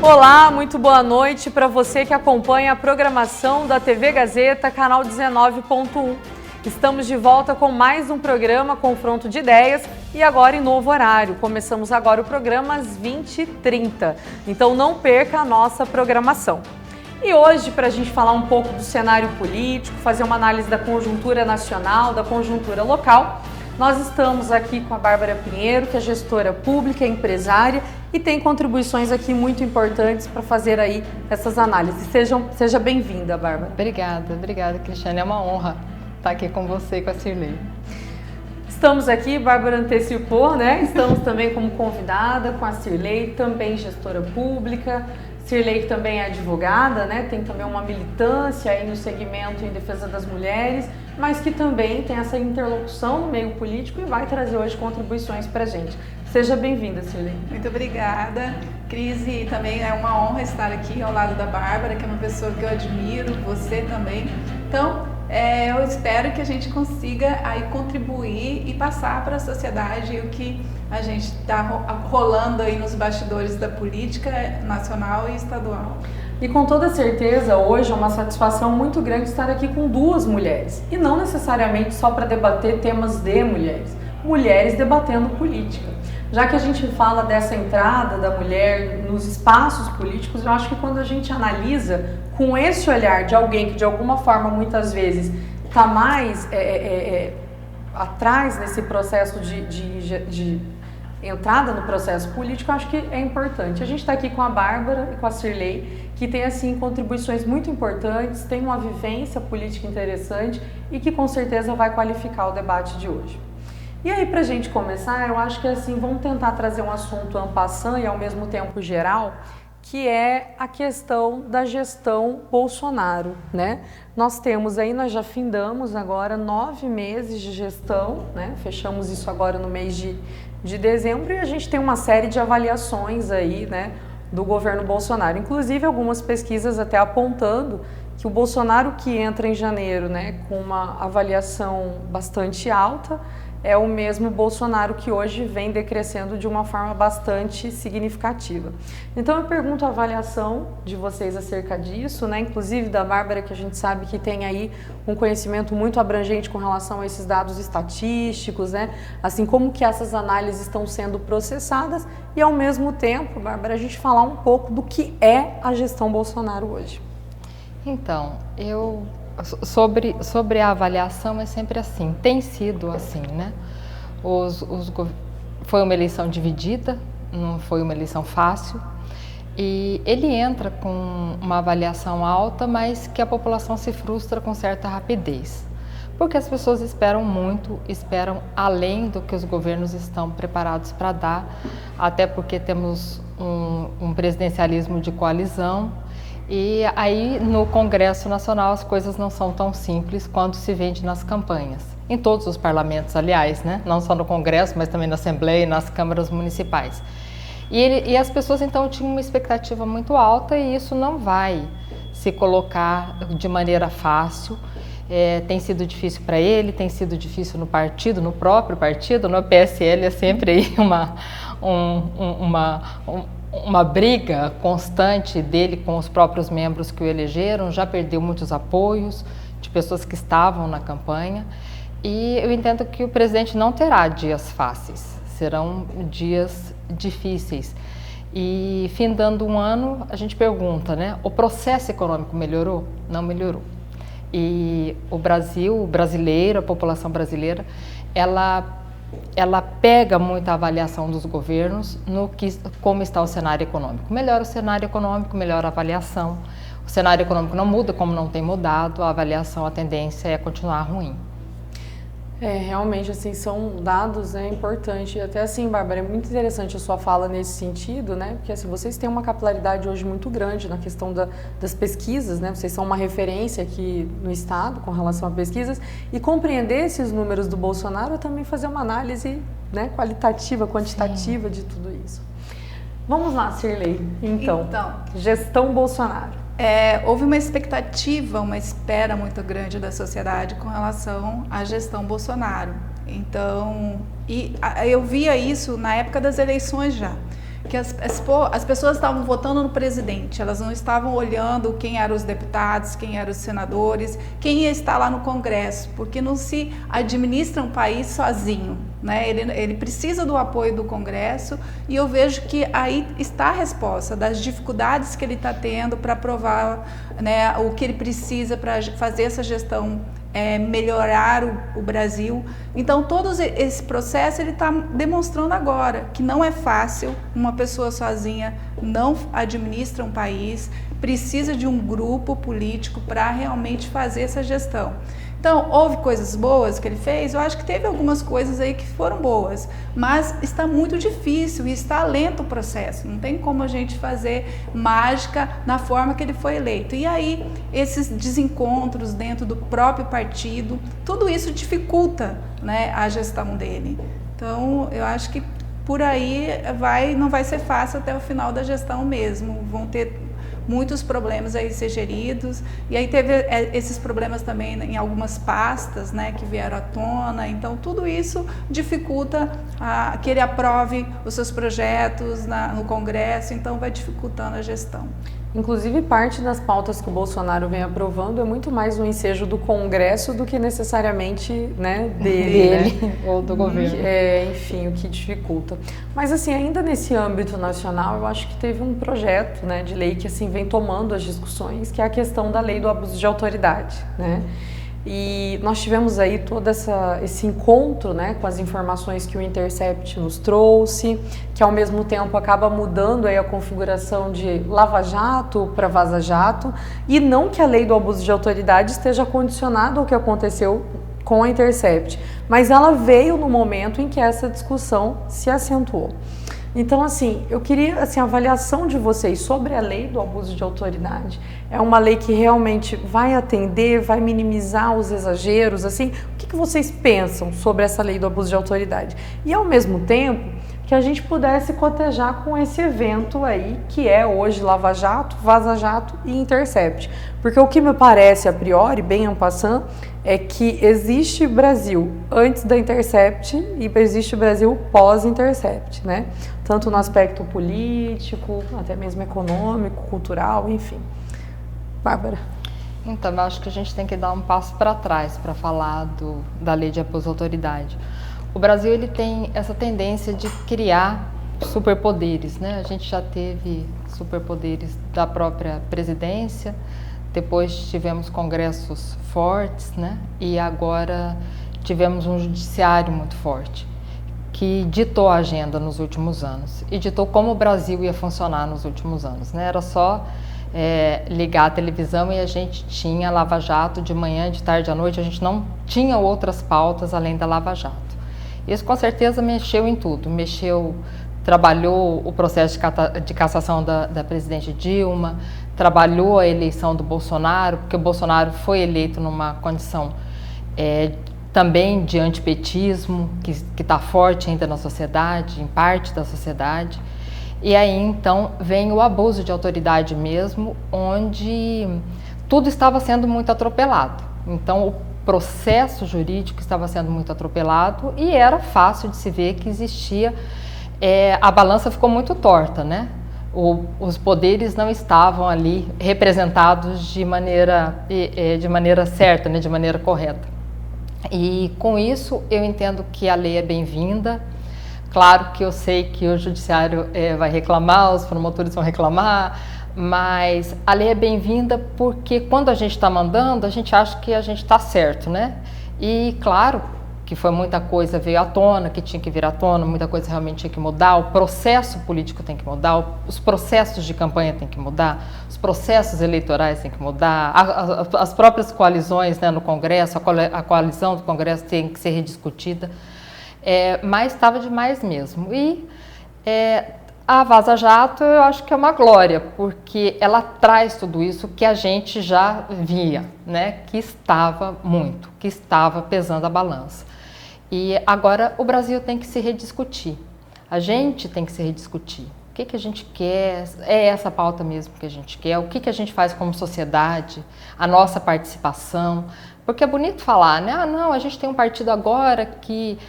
Olá, muito boa noite para você que acompanha a programação da TV Gazeta, canal 19.1. Estamos de volta com mais um programa Confronto de Ideias e agora em novo horário. Começamos agora o programa às 20h30, então não perca a nossa programação. E hoje, para a gente falar um pouco do cenário político, fazer uma análise da conjuntura nacional, da conjuntura local, nós estamos aqui com a Bárbara Pinheiro, que é gestora pública, empresária e tem contribuições aqui muito importantes para fazer aí essas análises. Seja bem-vinda, Bárbara. Obrigada, Cristiane. É uma honra estar aqui com você e com a Cirlei. Estamos aqui, Bárbara antecipou, né? Estamos também como convidada com a Cirlei, também gestora pública. Cirlei também é advogada, né? Tem também uma militância aí no segmento em defesa das mulheres, mas que também tem essa interlocução no meio político e vai trazer hoje contribuições para a gente. Seja bem-vinda, Cirlei. Muito obrigada, Cris, e também é uma honra estar aqui ao lado da Bárbara, que é uma pessoa que eu admiro, você também. Então, eu espero que a gente consiga aí contribuir e passar para a sociedade o que a gente está rolando aí nos bastidores da política nacional e estadual. E com toda certeza, hoje é uma satisfação muito grande estar aqui com duas mulheres. E não necessariamente só para debater temas de mulheres. Mulheres debatendo política. Já que a gente fala dessa entrada da mulher nos espaços políticos, eu acho que quando a gente analisa com esse olhar de alguém que de alguma forma muitas vezes está mais atrás nesse processo de entrada no processo político, eu acho que é importante. A gente está aqui com a Bárbara e com a Cirlei, que tem assim contribuições muito importantes, tem uma vivência política interessante e que com certeza vai qualificar o debate de hoje. E aí, para a gente começar, eu acho que assim, vamos tentar trazer um assunto en passant e ao mesmo tempo geral, que é a questão da gestão Bolsonaro, né? Nós já findamos agora 9 meses de gestão, né? Fechamos isso agora no mês de dezembro e a gente tem uma série de avaliações aí, né, do governo Bolsonaro. Inclusive algumas pesquisas até apontando que o Bolsonaro que entra em janeiro, né, com uma avaliação bastante alta, é o mesmo Bolsonaro que hoje vem decrescendo de uma forma bastante significativa. Então eu pergunto a avaliação de vocês acerca disso, né? Inclusive da Bárbara, que a gente sabe que tem aí um conhecimento muito abrangente com relação a esses dados estatísticos, né? Assim como que essas análises estão sendo processadas e ao mesmo tempo, Bárbara, a gente falar um pouco do que é a gestão Bolsonaro hoje. Então, sobre a avaliação é sempre assim, tem sido assim, né? Foi uma eleição dividida, não foi uma eleição fácil, e ele entra com uma avaliação alta, mas que a população se frustra com certa rapidez, porque as pessoas esperam muito, esperam além do que os governos estão preparados para dar, até porque temos um presidencialismo de coalizão. E aí no Congresso Nacional as coisas não são tão simples quanto se vende nas campanhas. Em todos os parlamentos, aliás, né? Não só no Congresso, mas também na Assembleia e nas câmaras municipais. E as pessoas então tinham uma expectativa muito alta e isso não vai se colocar de maneira fácil. Tem sido difícil para ele, tem sido difícil no partido, no próprio partido, no PSL é sempre aí uma briga constante dele com os próprios membros que o elegeram, já perdeu muitos apoios de pessoas que estavam na campanha e eu entendo que o presidente não terá dias fáceis, serão dias difíceis. E findando um ano, a gente pergunta, né? O processo econômico melhorou? Não melhorou. E o brasileiro, a população brasileira, ela pega muito a avaliação dos governos como está o cenário econômico. Melhora o cenário econômico, melhora a avaliação. O cenário econômico não muda como não tem mudado, a avaliação, a tendência é continuar ruim. Realmente, assim, são dados, né, importantes. E até assim, Bárbara, é muito interessante a sua fala nesse sentido, né? Porque assim, vocês têm uma capilaridade hoje muito grande na questão das pesquisas, né? Vocês são uma referência aqui no Estado com relação a pesquisas. E compreender esses números do Bolsonaro é também fazer uma análise, né, qualitativa, quantitativa de tudo isso. Vamos lá, Cirlei. Então, gestão Bolsonaro. Houve uma expectativa, uma espera muito grande da sociedade com relação à gestão Bolsonaro. Então, eu via isso na época das eleições já, que as pessoas estavam votando no presidente, elas não estavam olhando quem eram os deputados, quem eram os senadores, quem ia estar lá no Congresso, porque não se administra um país sozinho, né? Ele precisa do apoio do Congresso, e eu vejo que aí está a resposta das dificuldades que ele está tendo para aprovar, né, o que ele precisa para fazer essa gestão, melhorar o Brasil. Então, todo esse processo ele está demonstrando agora que não é fácil, uma pessoa sozinha não administra um país, precisa de um grupo político para realmente fazer essa gestão. Então, houve coisas boas que ele fez, eu acho que teve algumas coisas aí que foram boas, mas está muito difícil e está lento o processo, não tem como a gente fazer mágica na forma que ele foi eleito. E aí, esses desencontros dentro do próprio partido, tudo isso dificulta, né, a gestão dele. Então, eu acho que por aí não vai ser fácil até o final da gestão mesmo, vão ter muitos problemas aí ser geridos, e aí teve esses problemas também em algumas pastas, né, que vieram à tona. Então tudo isso dificulta que ele aprove os seus projetos no Congresso, então vai dificultando a gestão. Inclusive, parte das pautas que o Bolsonaro vem aprovando é muito mais um ensejo do Congresso do que necessariamente, né, dele, né? Ou do governo. Enfim, o que dificulta. Mas, assim, ainda nesse âmbito nacional, eu acho que teve um projeto, né, de lei que, assim, vem tomando as discussões, que é a questão da lei do abuso de autoridade, né? E nós tivemos aí todo esse encontro, né, com as informações que o Intercept nos trouxe, que ao mesmo tempo acaba mudando aí a configuração de Lava Jato para Vaza Jato, e não que a lei do abuso de autoridade esteja condicionada ao que aconteceu com a Intercept, mas ela veio no momento em que essa discussão se acentuou. Então, assim, eu queria, assim, a avaliação de vocês sobre a lei do abuso de autoridade. É uma lei que realmente vai atender, vai minimizar os exageros, assim? O que vocês pensam sobre essa lei do abuso de autoridade? E, ao mesmo tempo, que a gente pudesse cotejar com esse evento aí, que é hoje Lava Jato, Vaza Jato e Intercept. Porque o que me parece, a priori, bem en passant, é que existe Brasil antes da Intercept e existe Brasil pós-Intercept, né? Tanto no aspecto político, até mesmo econômico, cultural, enfim. Bárbara. Então, eu acho que a gente tem que dar um passo para trás para falar da lei de abuso de autoridade. O Brasil ele tem essa tendência de criar superpoderes, né? A gente já teve superpoderes da própria presidência, depois tivemos congressos fortes, né? E agora tivemos um judiciário muito forte, que ditou a agenda nos últimos anos e ditou como o Brasil ia funcionar nos últimos anos, né? Era só ligar a televisão e a gente tinha Lava Jato de manhã, de tarde, à noite, a gente não tinha outras pautas além da Lava Jato. Isso com certeza mexeu em tudo, trabalhou o processo de cassação da presidente Dilma, trabalhou a eleição do Bolsonaro, porque o Bolsonaro foi eleito numa condição também de antipetismo, que está forte ainda na sociedade, em parte da sociedade. E aí então vem o abuso de autoridade mesmo, onde tudo estava sendo muito atropelado. Então o processo jurídico estava sendo muito atropelado e era fácil de se ver que existia, a balança ficou muito torta, né? Os poderes não estavam ali representados de maneira certa, né? De maneira correta. E com isso eu entendo que a lei é bem-vinda. Claro que eu sei que o judiciário vai reclamar, os promotores vão reclamar, mas a lei é bem-vinda porque quando a gente está mandando, a gente acha que a gente está certo, né? E claro que foi muita coisa veio à tona, que tinha que vir à tona, muita coisa realmente tinha que mudar, o processo político tem que mudar, os processos de campanha tem que mudar, os processos eleitorais tem que mudar, as próprias coalizões, né, no Congresso, a coalizão do Congresso tem que ser rediscutida, mas estava demais mesmo. E a Vaza Jato eu acho que é uma glória, porque ela traz tudo isso que a gente já via, né, que estava pesando a balança. E agora o Brasil tem que se rediscutir, a gente tem que se rediscutir, O que a gente quer? É essa pauta mesmo que a gente quer? O que a gente faz como sociedade? A nossa participação? Porque é bonito falar, né? Ah, não, a gente tem um partido agora que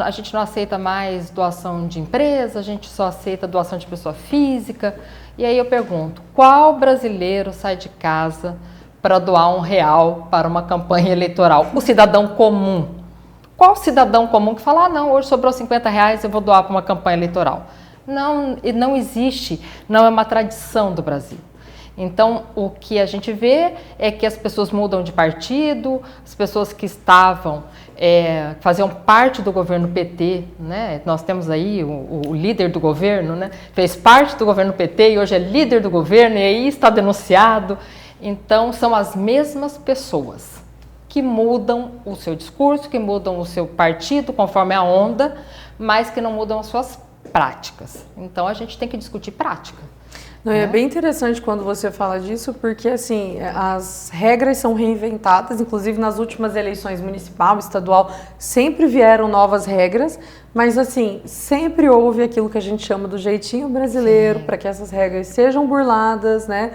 a gente não aceita mais doação de empresa, a gente só aceita doação de pessoa física. E aí eu pergunto, qual brasileiro sai de casa para doar R$1 para uma campanha eleitoral? O cidadão comum. Qual cidadão comum que fala, ah, não, hoje sobrou R$50, eu vou doar para uma campanha eleitoral? Não existe, não é uma tradição do Brasil. Então, o que a gente vê é que as pessoas mudam de partido, as pessoas que faziam parte do governo PT, né? Nós temos aí o líder do governo, né? Fez parte do governo PT e hoje é líder do governo e aí está denunciado. Então, são as mesmas pessoas que mudam o seu discurso, que mudam o seu partido conforme a onda, mas que não mudam as suas práticas. Então, a gente tem que discutir prática. Não, é bem interessante quando você fala disso, porque assim, as regras são reinventadas, inclusive nas últimas eleições municipal, estadual, sempre vieram novas regras, mas assim, sempre houve aquilo que a gente chama do jeitinho brasileiro, para que essas regras sejam burladas, né?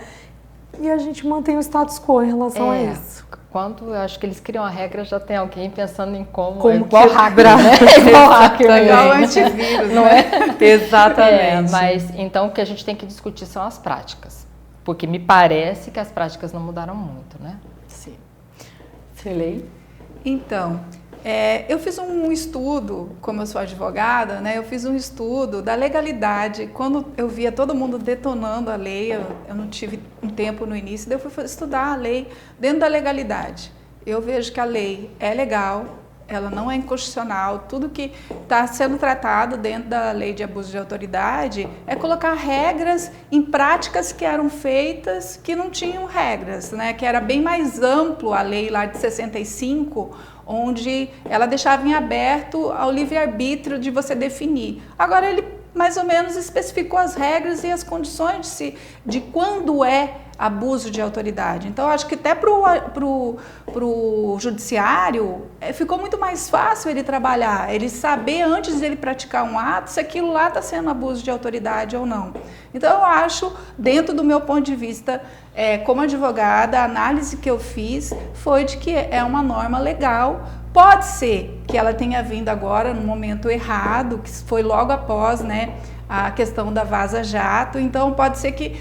E a gente mantém o status quo em relação a isso. Quando eu acho que eles criam a regra, já tem alguém pensando em como igual hacker, né? Igual hacker, igual antivírus, não é? Exatamente. Mas então o que a gente tem que discutir são as práticas, porque me parece que as práticas não mudaram muito, né? Sim. Cirlei? Então, eu fiz um estudo, como eu sou advogada, né? Eu fiz um estudo da legalidade. Quando eu via todo mundo detonando a lei, eu não tive um tempo no início, daí eu fui estudar a lei dentro da legalidade. Eu vejo que a lei é legal, ela não é inconstitucional. Tudo que está sendo tratado dentro da lei de abuso de autoridade é colocar regras em práticas que eram feitas que não tinham regras, né? Que era bem mais amplo a lei lá de 65, onde ela deixava em aberto ao livre-arbítrio de você definir. Agora ele mais ou menos especificou as regras e as condições de quando é abuso de autoridade. Então, acho que até para o judiciário ficou muito mais fácil ele trabalhar, ele saber antes de ele praticar um ato se aquilo lá está sendo abuso de autoridade ou não. Então, eu acho, dentro do meu ponto de vista, como advogada, a análise que eu fiz foi de que é uma norma legal. Pode ser que ela tenha vindo agora no momento errado, que foi logo após, né, a questão da Vaza Jato. Então, pode ser que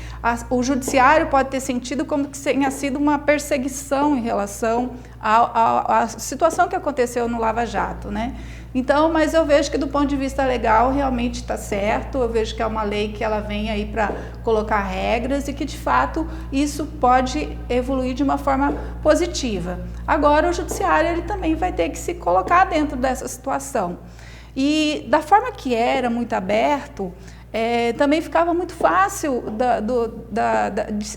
o judiciário pode ter sentido como que tenha sido uma perseguição em relação à situação que aconteceu no Lava Jato, né? Então, mas eu vejo que do ponto de vista legal realmente está certo, eu vejo que é uma lei que ela vem aí para colocar regras e que de fato isso pode evoluir de uma forma positiva. Agora o judiciário ele também vai ter que se colocar dentro dessa situação. E da forma que era muito aberto, também ficava muito fácil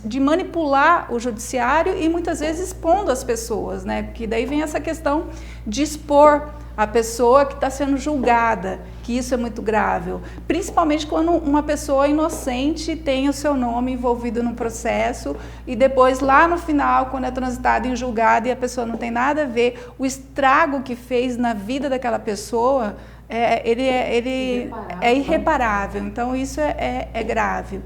de manipular o judiciário e muitas vezes expondo as pessoas, né? Porque daí vem essa questão de expor a pessoa que está sendo julgada, que isso é muito grave, principalmente quando uma pessoa inocente tem o seu nome envolvido no processo e depois lá no final, quando é transitado em julgado e a pessoa não tem nada a ver, o estrago que fez na vida daquela pessoa, ele é irreparável. Então isso é grave.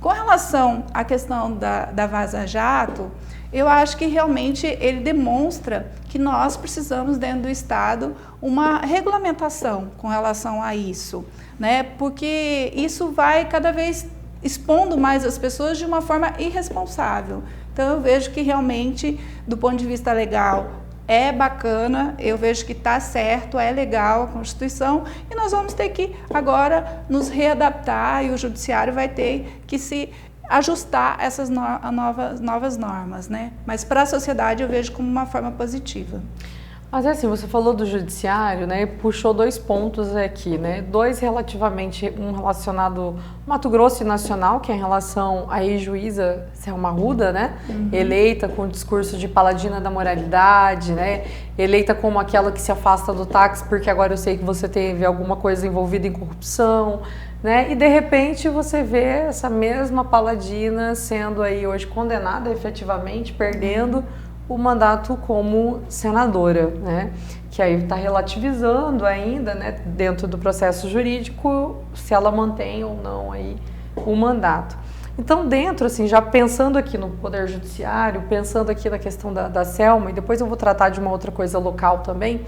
Com relação à questão da Vaza Jato, eu acho que realmente ele demonstra que nós precisamos dentro do Estado uma regulamentação com relação a isso, né? Porque isso vai cada vez expondo mais as pessoas de uma forma irresponsável. Então eu vejo que realmente, do ponto de vista legal, é bacana, eu vejo que está certo, é legal a Constituição e nós vamos ter que agora nos readaptar e o Judiciário vai ter que se ajustar essas novas normas, né? Mas para a sociedade eu vejo como uma forma positiva. Mas assim, você falou do judiciário, né? E puxou dois pontos aqui, né? Dois relativamente, um relacionado ao Mato Grosso e Nacional, que é em relação à ex-juíza Selma Arruda, né? Uhum. Eleita com o discurso de paladina da moralidade, né? Eleita como aquela que se afasta do táxi porque agora eu sei que você teve alguma coisa envolvida em corrupção, né? E de repente você vê essa mesma paladina sendo aí hoje condenada efetivamente, perdendo o mandato como senadora, né? Que aí está relativizando ainda, né, dentro do processo jurídico, se ela mantém ou não aí o mandato. Então, dentro, assim, já pensando aqui no Poder Judiciário, pensando aqui na questão da Selma, e depois eu vou tratar de uma outra coisa local também,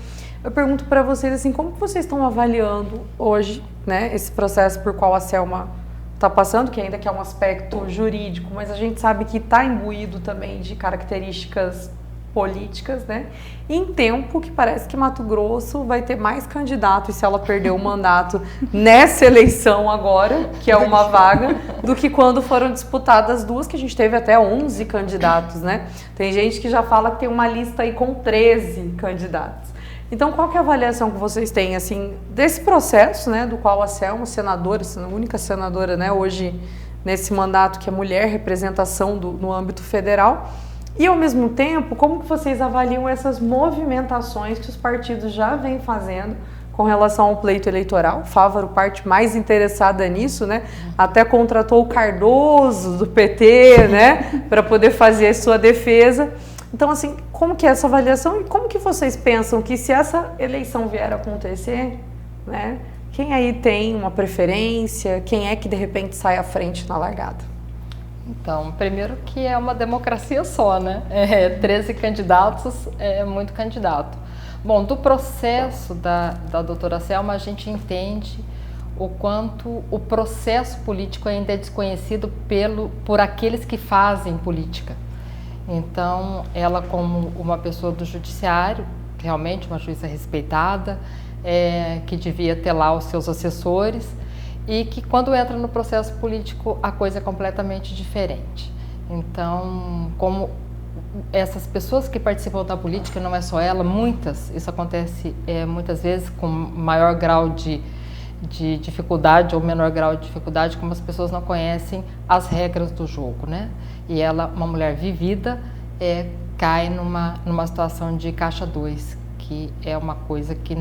eu pergunto para vocês, assim, como que vocês estão avaliando hoje, né, esse processo por qual a Selma está passando, que ainda que é um aspecto jurídico, mas a gente sabe que está imbuído também de características políticas, né? Em tempo que parece que Mato Grosso vai ter mais candidato, e se ela perder o mandato nessa eleição agora, que é uma vaga, do que quando foram disputadas duas, que a gente teve até 11 candidatos, né? Tem gente que já fala que tem uma lista aí com 13 candidatos. Então, qual que é a avaliação que vocês têm, assim, desse processo, né, do qual a Selma, senadora, a única senadora, né, hoje nesse mandato que é mulher, representação no âmbito federal, e, ao mesmo tempo, como que vocês avaliam essas movimentações que os partidos já vêm fazendo com relação ao pleito eleitoral? Fávaro, parte mais interessada nisso, né? Até contratou o Cardoso, do PT, né? Para poder fazer sua defesa. Então, assim, como que é essa avaliação? E como que vocês pensam que, se essa eleição vier a acontecer, né? Quem aí tem uma preferência? Quem é que, de repente, sai à frente na largada? Então, primeiro que é uma democracia só, né? 13 candidatos é muito candidato. Bom, do processo da doutora Selma, a gente entende o quanto o processo político ainda é desconhecido por aqueles que fazem política. Então, ela, como uma pessoa do judiciário, realmente uma juíza respeitada, que devia ter lá os seus assessores, e que quando entra no processo político a coisa é completamente diferente. Então, como essas pessoas que participam da política, não é só ela, isso acontece muitas vezes com maior grau de dificuldade ou menor grau de dificuldade, como as pessoas não conhecem as regras do jogo, né? E ela, uma mulher vivida, cai numa situação de caixa 2, que é uma coisa que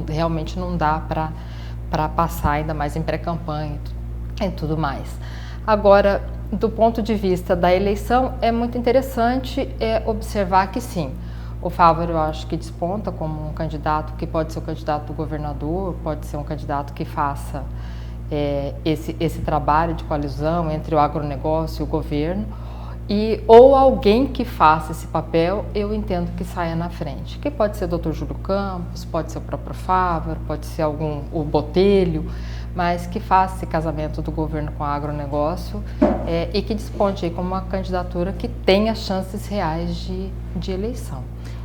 realmente não dá para passar, ainda mais em pré-campanha e tudo mais. Agora, do ponto de vista da eleição, é muito interessante observar que sim, o Fávaro, eu acho que desponta como um candidato que pode ser o candidato do governador, pode ser um candidato que faça esse trabalho de coalizão entre o agronegócio e o governo, ou alguém que faça esse papel, eu entendo que saia na frente, que pode ser o Dr. Júlio Campos, pode ser o próprio Fávaro, pode ser o Botelho, mas que faça esse casamento do governo com o agronegócio e que desponte aí como uma candidatura que tenha chances reais de eleição.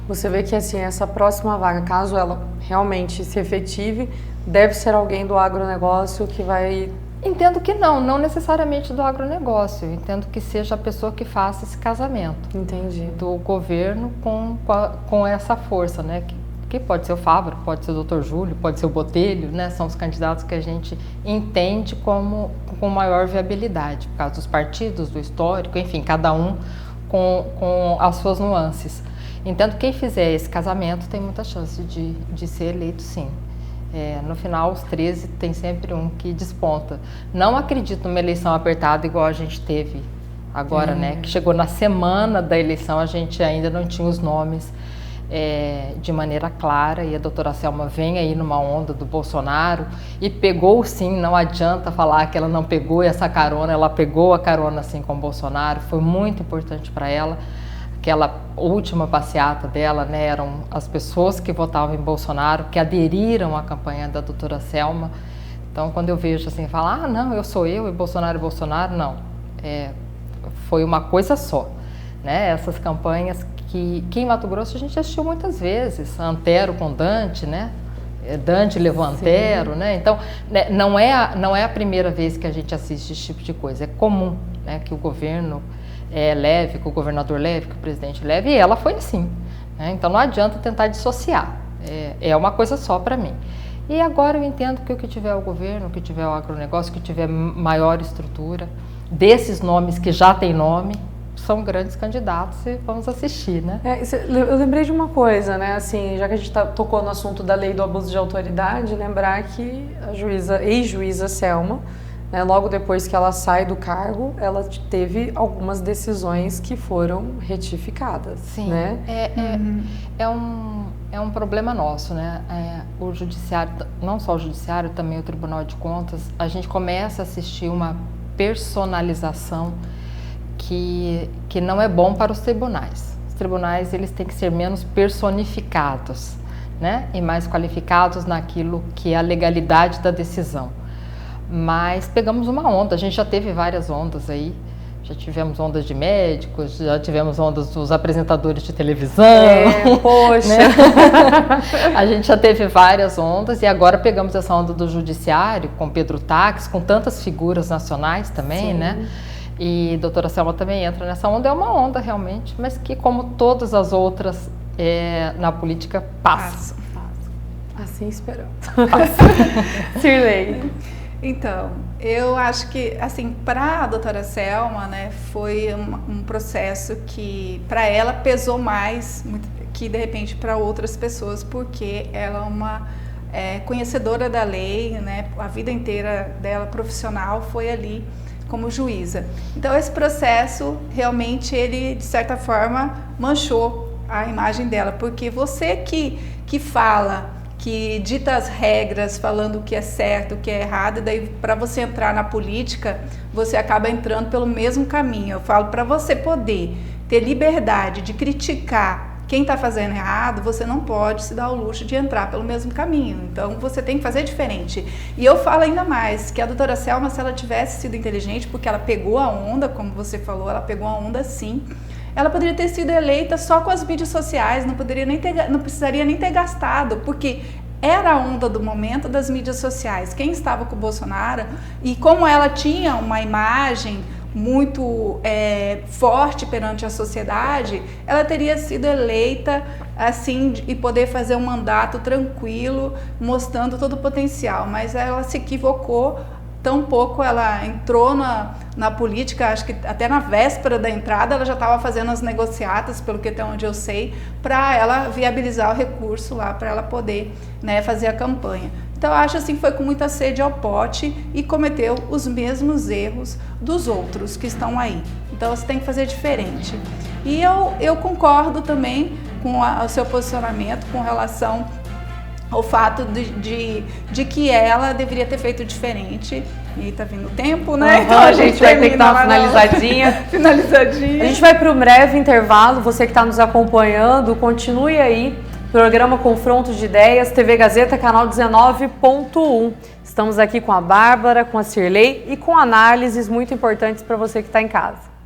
Você vê que, assim, essa próxima vaga, caso ela realmente se efetive, deve ser alguém do agronegócio que vai... Entendo que não necessariamente do agronegócio, entendo que seja a pessoa que faça esse casamento. Entendi. Do governo com essa força, né? Que pode ser o Fávaro, pode ser o Dr. Júlio, pode ser o Botelho, né? São os candidatos que a gente entende com maior viabilidade, por causa dos partidos, do histórico, enfim, cada um com as suas nuances. Entendo que quem fizer esse casamento tem muita chance de ser eleito, sim. No final, os 13 tem sempre um que desponta. Não acredito numa eleição apertada igual a gente teve agora, né? Que chegou na semana da eleição, a gente ainda não tinha os nomes de maneira clara, e a doutora Selma vem aí numa onda do Bolsonaro e pegou sim, não adianta falar que ela não pegou essa carona, ela pegou a carona sim com o Bolsonaro, foi muito importante para ela. Aquela última passeata dela, né, eram as pessoas que votavam em Bolsonaro, que aderiram à campanha da doutora Selma. Então, quando eu vejo assim, falar, não, eu sou eu e Bolsonaro, não. Foi uma coisa só, né? Essas campanhas que em Mato Grosso a gente assistiu muitas vezes, Antero com Dante, né? Dante levou Antero, né? Então, né, não é a primeira vez que a gente assiste esse tipo de coisa, é comum, né, que o governo leve, que o governador leve, que o presidente leve, e ela foi assim, né? Então não adianta tentar dissociar, é uma coisa só para mim. E agora eu entendo que o que tiver o governo, o que tiver o agronegócio, o que tiver maior estrutura, desses nomes que já tem nome, são grandes candidatos e vamos assistir, né? Eu lembrei de uma coisa, né? Assim, já que a gente tocou no assunto da lei do abuso de autoridade, lembrar que a ex-juíza Selma, né? Logo depois que ela sai do cargo, ela teve algumas decisões que foram retificadas. Sim, né? É um problema nosso, né? O judiciário, não só o judiciário, também o Tribunal de Contas, a gente começa a assistir uma personalização que não é bom para os tribunais. Os tribunais, eles têm que ser menos personificados, né? E mais qualificados naquilo que é a legalidade da decisão. Mas pegamos uma onda, a gente já teve várias ondas aí. Já tivemos ondas de médicos, já tivemos ondas dos apresentadores de televisão. Poxa! Né? A gente já teve várias ondas e agora pegamos essa onda do judiciário, com Pedro Taques, com tantas figuras nacionais também, Sim. né? E a doutora Selma também entra nessa onda. É uma onda realmente, mas que, como todas as outras na política, passa. Assim esperamos. Cirlei. Então, eu acho que, assim, para a doutora Selma, né, foi um processo que, para ela, pesou mais que, de repente, para outras pessoas, porque ela é uma conhecedora da lei, né, a vida inteira dela profissional foi ali como juíza. Então, esse processo, realmente, ele, de certa forma, manchou a imagem dela, porque você que fala, que dita as regras, falando o que é certo, o que é errado, e daí para você entrar na política, você acaba entrando pelo mesmo caminho. Eu falo, para você poder ter liberdade de criticar quem está fazendo errado, você não pode se dar o luxo de entrar pelo mesmo caminho. Então, você tem que fazer diferente. E eu falo ainda mais, que a doutora Selma, se ela tivesse sido inteligente, porque ela pegou a onda, como você falou, ela pegou a onda sim, ela poderia ter sido eleita só com as mídias sociais, não precisaria nem ter gastado, porque era a onda do momento das mídias sociais. Quem estava com o Bolsonaro, e como ela tinha uma imagem muito forte perante a sociedade, ela teria sido eleita assim e poder fazer um mandato tranquilo, mostrando todo o potencial, mas ela se equivocou. Tampouco ela entrou na política, acho que até na véspera da entrada ela já estava fazendo as negociatas, pelo que até onde eu sei, para ela viabilizar o recurso lá, para ela poder, né, fazer a campanha. Então eu acho assim que foi com muita sede ao pote e cometeu os mesmos erros dos outros que estão aí. Então você tem que fazer diferente. E eu concordo também com o seu posicionamento com relação ao fato de que ela deveria ter feito diferente. E tá vindo o tempo, né? Então a gente vai ter que dar uma finalizadinha. Finalizadinha. A gente vai para um breve intervalo. Você que está nos acompanhando, continue aí. Programa Confrontos de Ideias, TV Gazeta, canal 19.1. Estamos aqui com a Bárbara, com a Cirlei e com análises muito importantes para você que está em casa.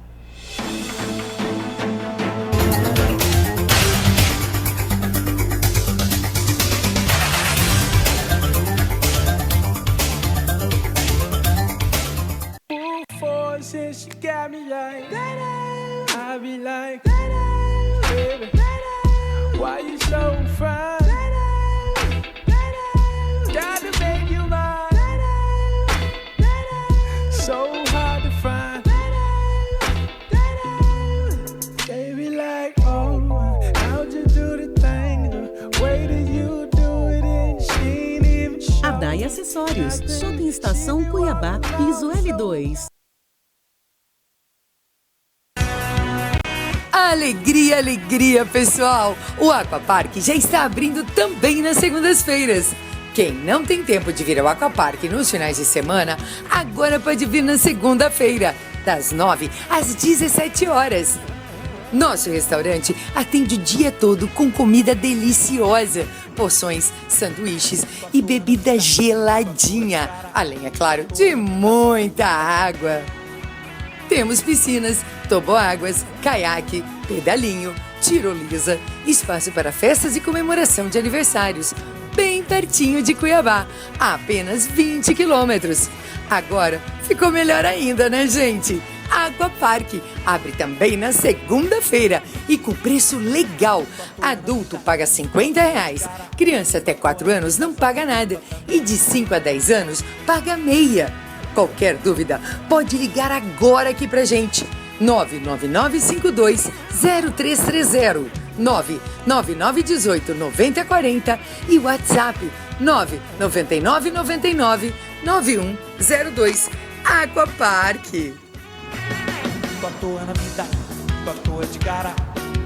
Since you got me like, I be like, baby, why you so fine? Got to make you mine. So hard to find. Baby, like, oh, how'd you do the thing? The way that you do it and she ain't even show. Adai Acessórios, Shopping Estação Cuiabá, piso L2. Alegria, alegria, pessoal! O Aquapark já está abrindo também nas segundas-feiras. Quem não tem tempo de vir ao Aquapark nos finais de semana, agora pode vir na segunda-feira, das 9 às 17 horas. Nosso restaurante atende o dia todo com comida deliciosa, porções, sanduíches e bebida geladinha, além, é claro, de muita água. Temos piscinas, toboáguas, caiaque, pedalinho, tirolesa, espaço para festas e comemoração de aniversários, bem pertinho de Cuiabá, a apenas 20 quilômetros. Agora ficou melhor ainda, né, gente? Aquapark abre também na segunda-feira e com preço legal. Adulto paga R$50, criança até 4 anos não paga nada e de 5 a 10 anos paga meia. Qualquer dúvida, pode ligar agora aqui pra gente. 999520330, 999189040 e WhatsApp 999999102. Aquapark. Tô à toa na vida, tô à toa de cara,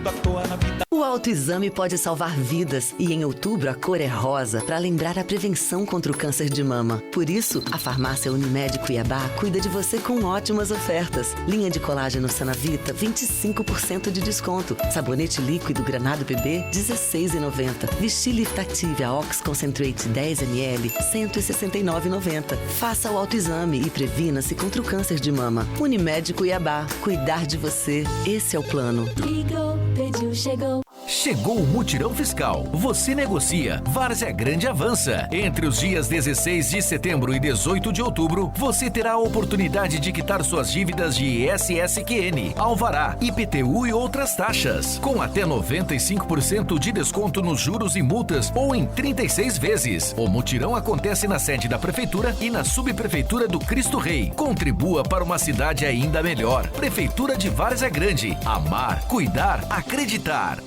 tô à toa na vida. O autoexame pode salvar vidas e em outubro a cor é rosa para lembrar a prevenção contra o câncer de mama. Por isso, a farmácia Unimed Cuiabá cuida de você com ótimas ofertas. Linha de colágeno Sanavita, 25% de desconto. Sabonete líquido Granado BB, R$16,90. Vichy Lift Active Ox Concentrate 10 ml, R$169,90. Faça o autoexame e previna-se contra o câncer de mama. Unimed Cuiabá, cuidar de você, esse é o plano. Ligou, pediu, chegou. Chegou o Mutirão Fiscal. Você negocia, Várzea Grande avança. Entre os dias 16 de setembro e 18 de outubro, você terá a oportunidade de quitar suas dívidas de ISSQN, Alvará, IPTU e outras taxas, com até 95% de desconto nos juros e multas ou em 36 vezes. O Mutirão acontece na sede da Prefeitura e na Subprefeitura do Cristo Rei. Contribua para uma cidade ainda melhor. Prefeitura de Várzea Grande. Amar, cuidar, acreditar.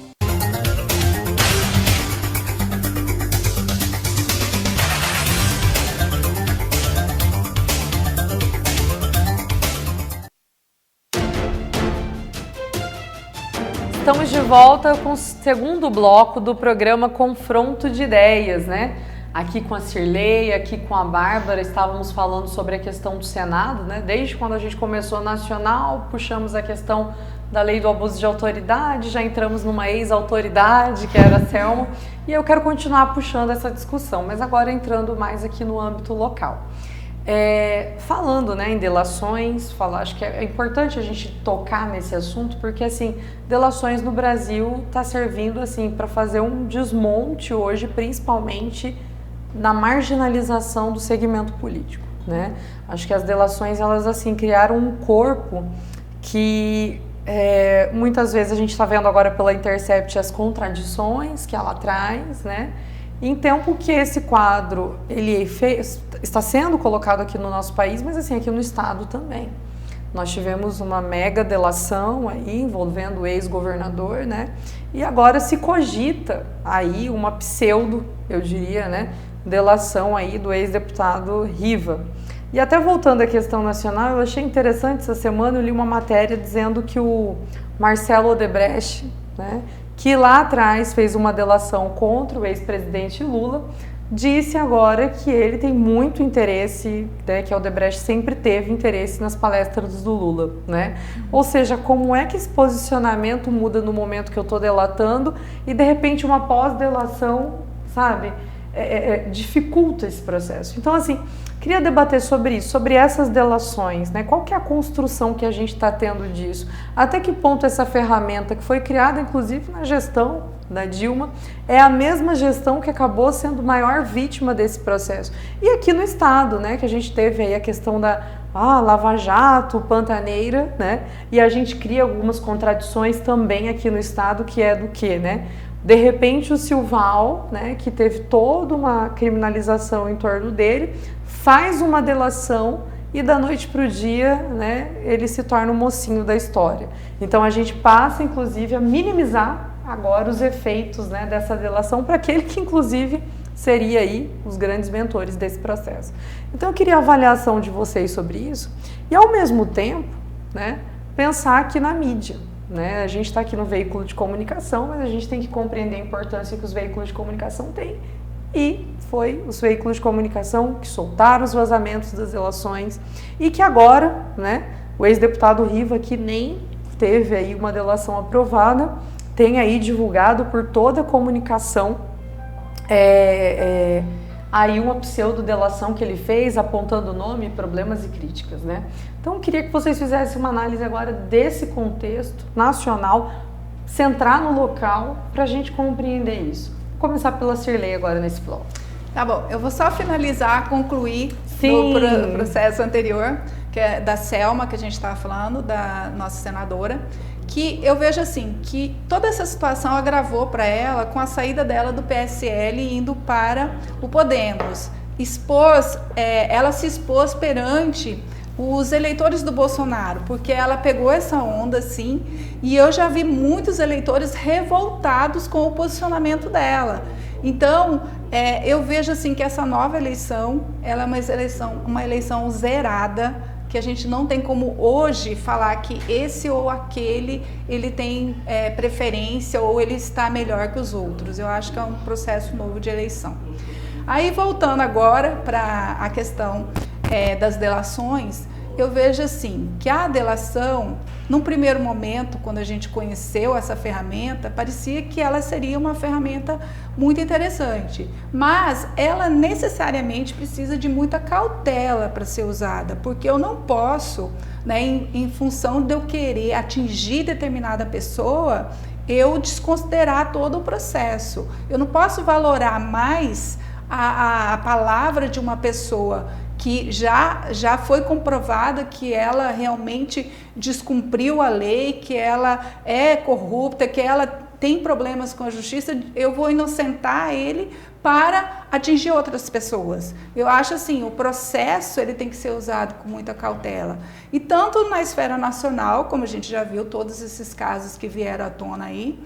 Estamos de volta com o segundo bloco do programa Confronto de Ideias, né? Aqui com a Cirlei, aqui com a Bárbara, estávamos falando sobre a questão do Senado, né? Desde quando a gente começou nacional, puxamos a questão da lei do abuso de autoridade, já entramos numa ex-autoridade, que era a Selma, e eu quero continuar puxando essa discussão, mas agora entrando mais aqui no âmbito local. Falando, né, em delações, acho que é importante a gente tocar nesse assunto, porque assim, delações no Brasil está servindo assim para fazer um desmonte hoje, principalmente na marginalização do segmento político, né? Acho que as delações, elas assim criaram um corpo que muitas vezes a gente está vendo agora pela Intercept as contradições que ela traz, né? Em tempo que esse quadro está sendo colocado aqui no nosso país, mas assim, aqui no estado também. Nós tivemos uma mega delação aí envolvendo o ex-governador, né? E agora se cogita aí uma pseudo, eu diria, né, delação aí do ex-deputado Riva. E até voltando à questão nacional, eu achei interessante essa semana, eu li uma matéria dizendo que o Marcelo Odebrecht, né, que lá atrás fez uma delação contra o ex-presidente Lula, disse agora que ele tem muito interesse, né, que a Odebrecht sempre teve interesse nas palestras do Lula, né? Ou seja, como é que esse posicionamento muda no momento que eu estou delatando e de repente uma pós-delação, sabe, dificulta esse processo. Então, assim, queria debater sobre isso, sobre essas delações, né? Qual que é a construção que a gente está tendo disso? Até que ponto essa ferramenta, que foi criada inclusive na gestão da Dilma, é a mesma gestão que acabou sendo maior vítima desse processo? E aqui no Estado, né, que a gente teve aí a questão da Lava Jato, Pantaneira, né? E a gente cria algumas contradições também aqui no Estado, que é do quê, né? De repente o Silval, né, que teve toda uma criminalização em torno dele, faz uma delação e da noite para o dia, né, ele se torna o mocinho da história. Então a gente passa inclusive a minimizar agora os efeitos, né, dessa delação para aquele que inclusive seria aí os grandes mentores desse processo. Então eu queria a avaliação de vocês sobre isso e ao mesmo tempo, né, pensar aqui na mídia. Né? A gente está aqui no veículo de comunicação, mas a gente tem que compreender a importância que os veículos de comunicação têm. E foi os veículos de comunicação que soltaram os vazamentos das delações e que agora, né, o ex-deputado Riva, que nem teve aí uma delação aprovada, tem aí divulgado por toda a comunicação aí uma pseudo-delação que ele fez, apontando nome, problemas e críticas, né? Então, eu queria que vocês fizessem uma análise agora desse contexto nacional, centrar no local, para a gente compreender isso. Vou começar pela Cirlei agora nesse bloco. Tá bom, eu vou só finalizar, concluir no processo anterior, que é da Selma, que a gente estava falando, da nossa senadora, que eu vejo assim, que toda essa situação agravou para ela com a saída dela do PSL indo para o Podemos. Ela se expôs perante os eleitores do Bolsonaro, porque ela pegou essa onda, sim, e eu já vi muitos eleitores revoltados com o posicionamento dela. Então, eu vejo assim que essa nova eleição, ela é uma eleição zerada que a gente não tem como hoje falar que esse ou aquele ele tem preferência ou ele está melhor que os outros. Eu acho que é um processo novo de eleição. Aí voltando agora para a questão das delações, eu vejo assim, que a delação, num primeiro momento, quando a gente conheceu essa ferramenta, parecia que ela seria uma ferramenta muito interessante, mas ela necessariamente precisa de muita cautela para ser usada, porque eu não posso, né, em função de eu querer atingir determinada pessoa, eu desconsiderar todo o processo. Eu não posso valorar mais a palavra de uma pessoa que já foi comprovada que ela realmente descumpriu a lei, que ela é corrupta, que ela tem problemas com a justiça, eu vou inocentar ele para atingir outras pessoas. Eu acho assim, o processo ele tem que ser usado com muita cautela. E tanto na esfera nacional, como a gente já viu, todos esses casos que vieram à tona aí,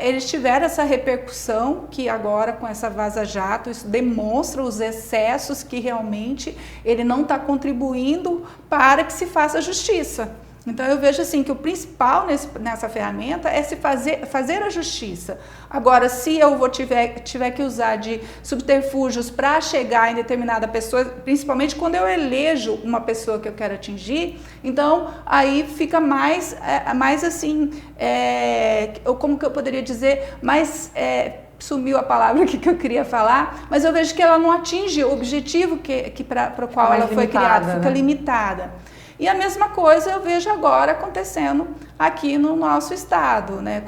eles tiveram essa repercussão que agora com essa vaza-jato, isso demonstra os excessos que realmente ele não está contribuindo para que se faça justiça. Então eu vejo assim que o principal nessa ferramenta é se fazer a justiça. Agora, se eu tiver que usar de subterfúgios para chegar em determinada pessoa, principalmente quando eu elejo uma pessoa que eu quero atingir, então aí fica mais assim, como que eu poderia dizer, sumiu a palavra que eu queria falar, mas eu vejo que ela não atinge o objetivo para o qual ela foi criada, fica limitada. E a mesma coisa eu vejo agora acontecendo aqui no nosso estado, né?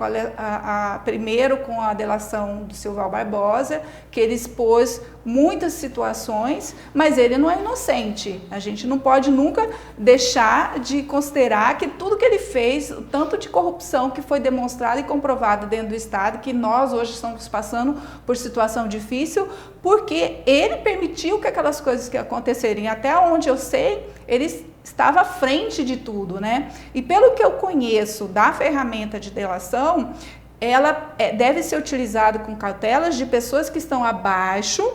Primeiro com a delação do Silval Barbosa, que ele expôs muitas situações, mas ele não é inocente. A gente não pode nunca deixar de considerar que tudo que ele fez, o tanto de corrupção que foi demonstrado e comprovado dentro do estado, que nós hoje estamos passando por situação difícil, porque ele permitiu que aquelas coisas que aconteceriam. Até onde eu sei, ele estava à frente de tudo, né? E pelo que eu conheço da ferramenta de delação, ela deve ser utilizada com cautelas de pessoas que estão abaixo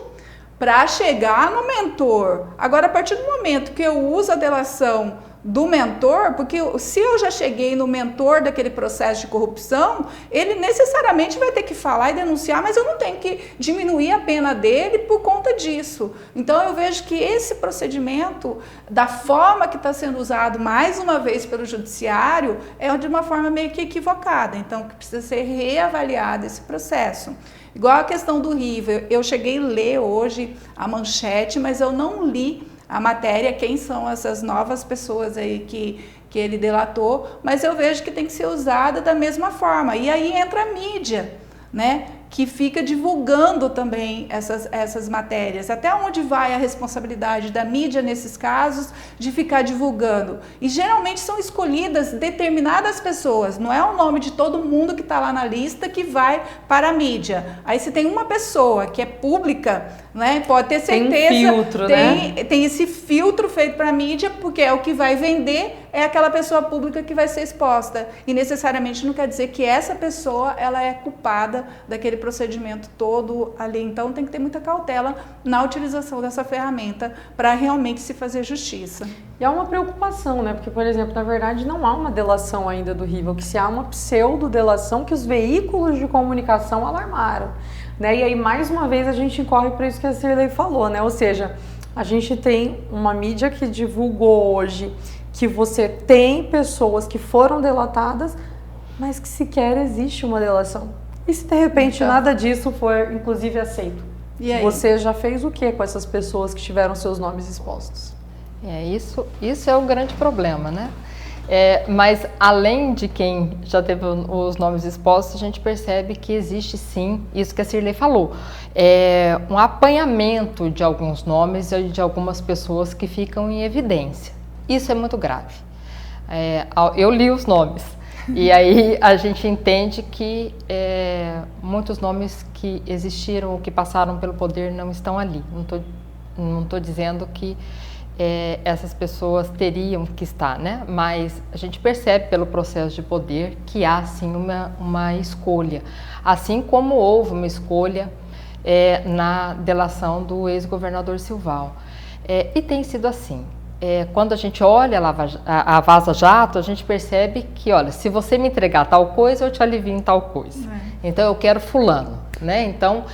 para chegar no mentor. Agora, a partir do momento que eu uso a delação do mentor, porque se eu já cheguei no mentor daquele processo de corrupção, ele necessariamente vai ter que falar e denunciar, mas eu não tenho que diminuir a pena dele por conta disso. Então eu vejo que esse procedimento, da forma que está sendo usado mais uma vez pelo judiciário, é de uma forma meio que equivocada, então que precisa ser reavaliado esse processo. Igual a questão do River, eu cheguei a ler hoje a manchete, mas eu não li a matéria, quem são essas novas pessoas aí que ele delatou, mas eu vejo que tem que ser usada da mesma forma. E aí entra a mídia, né, que fica divulgando também essas matérias. Até onde vai a responsabilidade da mídia nesses casos de ficar divulgando? E geralmente são escolhidas determinadas pessoas, não é o nome de todo mundo que está lá na lista que vai para a mídia. Aí se tem uma pessoa que é pública, né, pode ter certeza, tem um filtro, tem esse filtro feito para a mídia, porque é o que vai vender, é aquela pessoa pública que vai ser exposta. E necessariamente não quer dizer que essa pessoa ela é culpada daquele procedimento todo ali. Então tem que ter muita cautela na utilização dessa ferramenta para realmente se fazer justiça. E há uma preocupação, né? Porque, por exemplo, na verdade não há uma delação ainda do Rival, que se há uma pseudo-delação que os veículos de comunicação alarmaram, né? E aí, mais uma vez, a gente incorre para isso que a Cirlei falou, né? Ou seja, a gente tem uma mídia que divulgou hoje que você tem pessoas que foram delatadas, mas que sequer existe uma delação. E se de repente nada disso for, inclusive, aceito? E aí? Você já fez o que com essas pessoas que tiveram seus nomes expostos? Isso é o grande problema, né? Mas além de quem já teve os nomes expostos, a gente percebe que existe sim, isso que a Cirlei falou, um apanhamento de alguns nomes e de algumas pessoas que ficam em evidência. Isso é muito grave. Eu li os nomes e aí a gente entende que muitos nomes que existiram ou que passaram pelo poder não estão ali. Não tô dizendo que essas pessoas teriam que estar, né? Mas a gente percebe pelo processo de poder que há sim uma escolha, assim como houve uma escolha na delação do ex-governador Silval. E tem sido assim. quando a gente olha a Vaza Jato, a gente percebe que, olha, se você me entregar tal coisa, eu te alivio em tal coisa. Então, eu quero fulano, né? Então,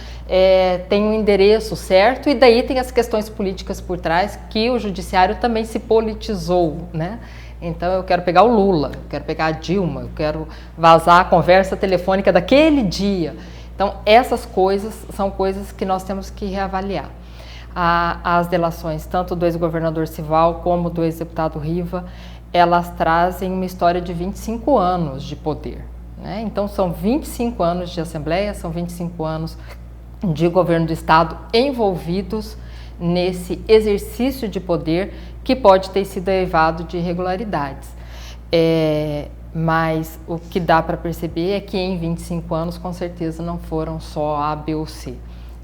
tem um endereço certo e daí tem as questões políticas por trás que o judiciário também se politizou, né? Então, eu quero pegar o Lula, eu quero pegar a Dilma, eu quero vazar a conversa telefônica daquele dia. Então, essas coisas são coisas que nós temos que reavaliar. As delações, tanto do ex-governador Sival como do ex-deputado Riva, elas trazem uma história de 25 anos de poder, né? Então, são 25 anos de Assembleia, são 25 anos de governo do Estado envolvidos nesse exercício de poder que pode ter sido eivado de irregularidades. Mas o que dá para perceber é que em 25 anos, com certeza, não foram só A, B ou C.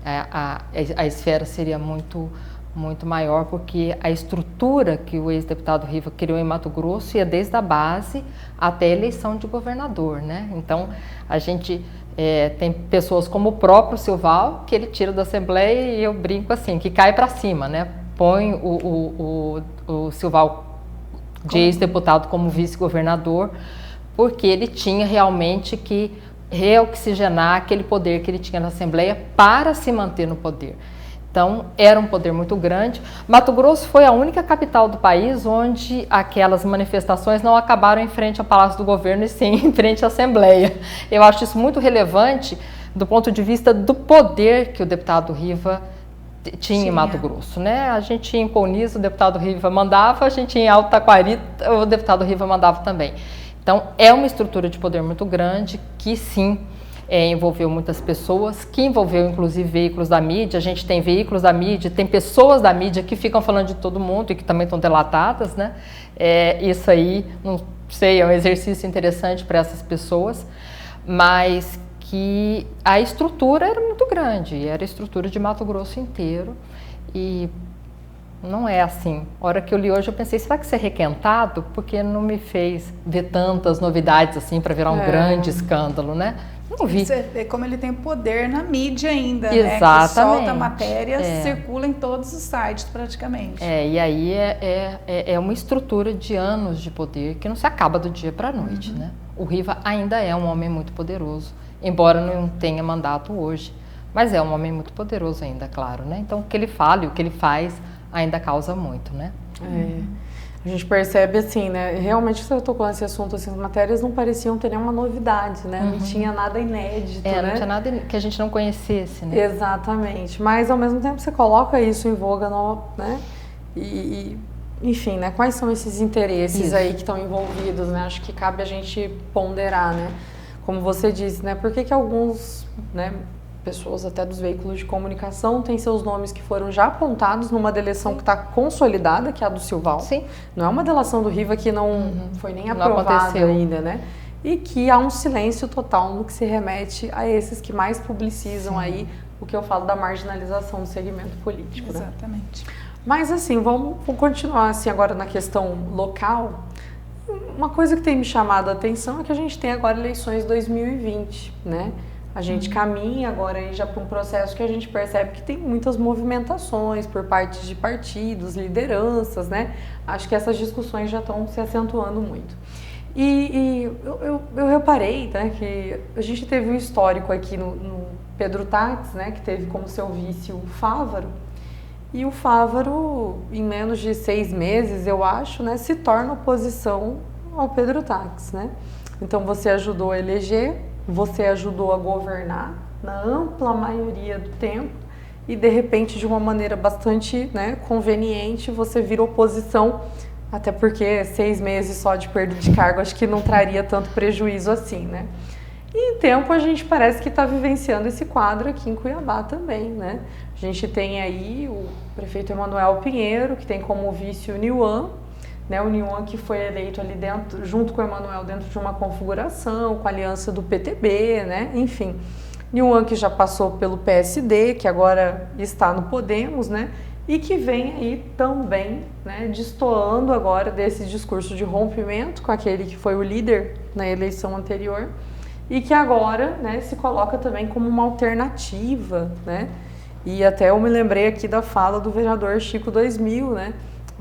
A esfera seria muito maior, porque a estrutura que o ex-deputado Riva criou em Mato Grosso ia desde a base até a eleição de governador, né? Então, a gente tem pessoas como o próprio Silval, que ele tira da Assembleia e eu brinco assim, que cai para cima, né? Põe o Silval de ex-deputado como vice-governador, porque ele tinha realmente que reoxigenar aquele poder que ele tinha na Assembleia para se manter no poder. Então, era um poder muito grande. Mato Grosso foi a única capital do país onde aquelas manifestações não acabaram em frente ao Palácio do Governo e sim em frente à Assembleia. Eu acho isso muito relevante do ponto de vista do poder que o deputado Riva tinha em Mato Grosso, né? A gente ia em Colniz, o deputado Riva mandava, a gente ia em Alto Taquari, o deputado Riva mandava também. Então, é uma estrutura de poder muito grande que, sim, envolveu muitas pessoas, que envolveu, inclusive, veículos da mídia. A gente tem veículos da mídia, tem pessoas da mídia que ficam falando de todo mundo e que também estão delatadas, né? Isso aí, não sei, é um exercício interessante para essas pessoas, mas que a estrutura era muito grande, era a estrutura de Mato Grosso inteiro e não é assim. A hora que eu li hoje eu pensei, será que isso é requentado? Porque não me fez ver tantas novidades assim para virar um grande escândalo, né? Não vi. Você vê como ele tem poder na mídia ainda, exatamente, né? Que solta a matéria, circula em todos os sites praticamente. E aí é uma estrutura de anos de poder que não se acaba do dia para a noite, né? O Riva ainda é um homem muito poderoso, embora não tenha mandato hoje, mas é um homem muito poderoso ainda, claro, né? Então o que ele fala e o que ele faz ainda causa muito, né? A gente percebe assim, né? Realmente você tocou nesse assunto, assim, as matérias não pareciam ter nenhuma novidade, né? Não tinha nada inédito, né? Não tinha nada que a gente não conhecesse, né? Exatamente. Mas ao mesmo tempo você coloca isso em voga, né? Enfim, né? Quais são esses interesses aí que estão envolvidos, né? Acho que cabe a gente ponderar, né? Como você disse, né? Por que alguns, né? Pessoas até dos veículos de comunicação têm seus nomes que foram já apontados numa delação que está consolidada, que é a do Silval. Sim. Não é uma delação do Riva que não foi nem aprovada ainda, né? E que há um silêncio total no que se remete a esses que mais publicizam aí o que eu falo da marginalização do segmento político. Exatamente. Né? Mas assim, vamos continuar assim agora na questão local. Uma coisa que tem me chamado a atenção é que a gente tem agora eleições 2020, né? A gente caminha agora aí já para um processo que a gente percebe que tem muitas movimentações por parte de partidos, lideranças, né? Acho que essas discussões já estão se acentuando muito. E eu reparei, né, que a gente teve um histórico aqui no Pedro Táxi, né, que teve como seu vice o Fávaro. E o Fávaro, em menos de 6 meses, eu acho, né, se torna oposição ao Pedro Táxi, né? Então você ajudou a eleger, você ajudou a governar na ampla maioria do tempo e de repente de uma maneira bastante, né, conveniente você vira oposição, até porque 6 meses só de perda de cargo acho que não traria tanto prejuízo assim, né? E em tempo a gente parece que está vivenciando esse quadro aqui em Cuiabá também, né? A gente tem aí o prefeito Emanuel Pinheiro, que tem como vice o Niuan, né, o Niuan que foi eleito ali dentro, junto com o Emanuel, dentro de uma configuração, com a aliança do PTB, né, enfim. Niuan que já passou pelo PSD, que agora está no Podemos, né, e que vem aí também, né, destoando agora desse discurso de rompimento com aquele que foi o líder na eleição anterior e que agora, né, se coloca também como uma alternativa, né, e até eu me lembrei aqui da fala do vereador Chico 2000, né,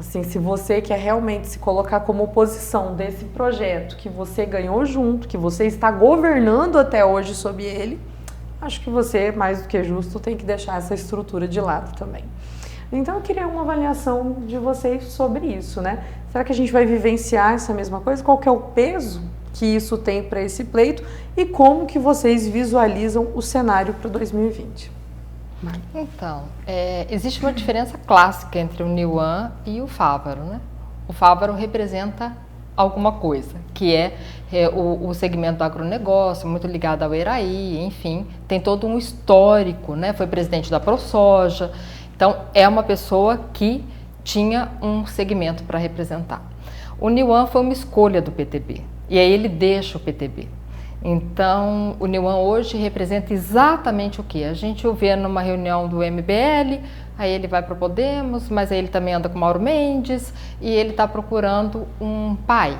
Assim, se você quer realmente se colocar como oposição desse projeto que você ganhou junto, que você está governando até hoje sob ele, acho que você, mais do que justo, tem que deixar essa estrutura de lado também. Então eu queria uma avaliação de vocês sobre isso, né? Será que a gente vai vivenciar essa mesma coisa? Qual que é o peso que isso tem para esse pleito e como que vocês visualizam o cenário para 2020? Então, existe uma diferença clássica entre o Niuan e o Fávaro, né? O Fávaro representa alguma coisa, que é o segmento do agronegócio, muito ligado ao Eraí, enfim, tem todo um histórico, né? Foi presidente da ProSoja, então é uma pessoa que tinha um segmento para representar. O Niuan foi uma escolha do PTB, e aí ele deixa o PTB. Então, o Niuan hoje representa exatamente o que? A gente o vê numa reunião do MBL, aí ele vai para o Podemos, mas aí ele também anda com Mauro Mendes e ele está procurando um pai.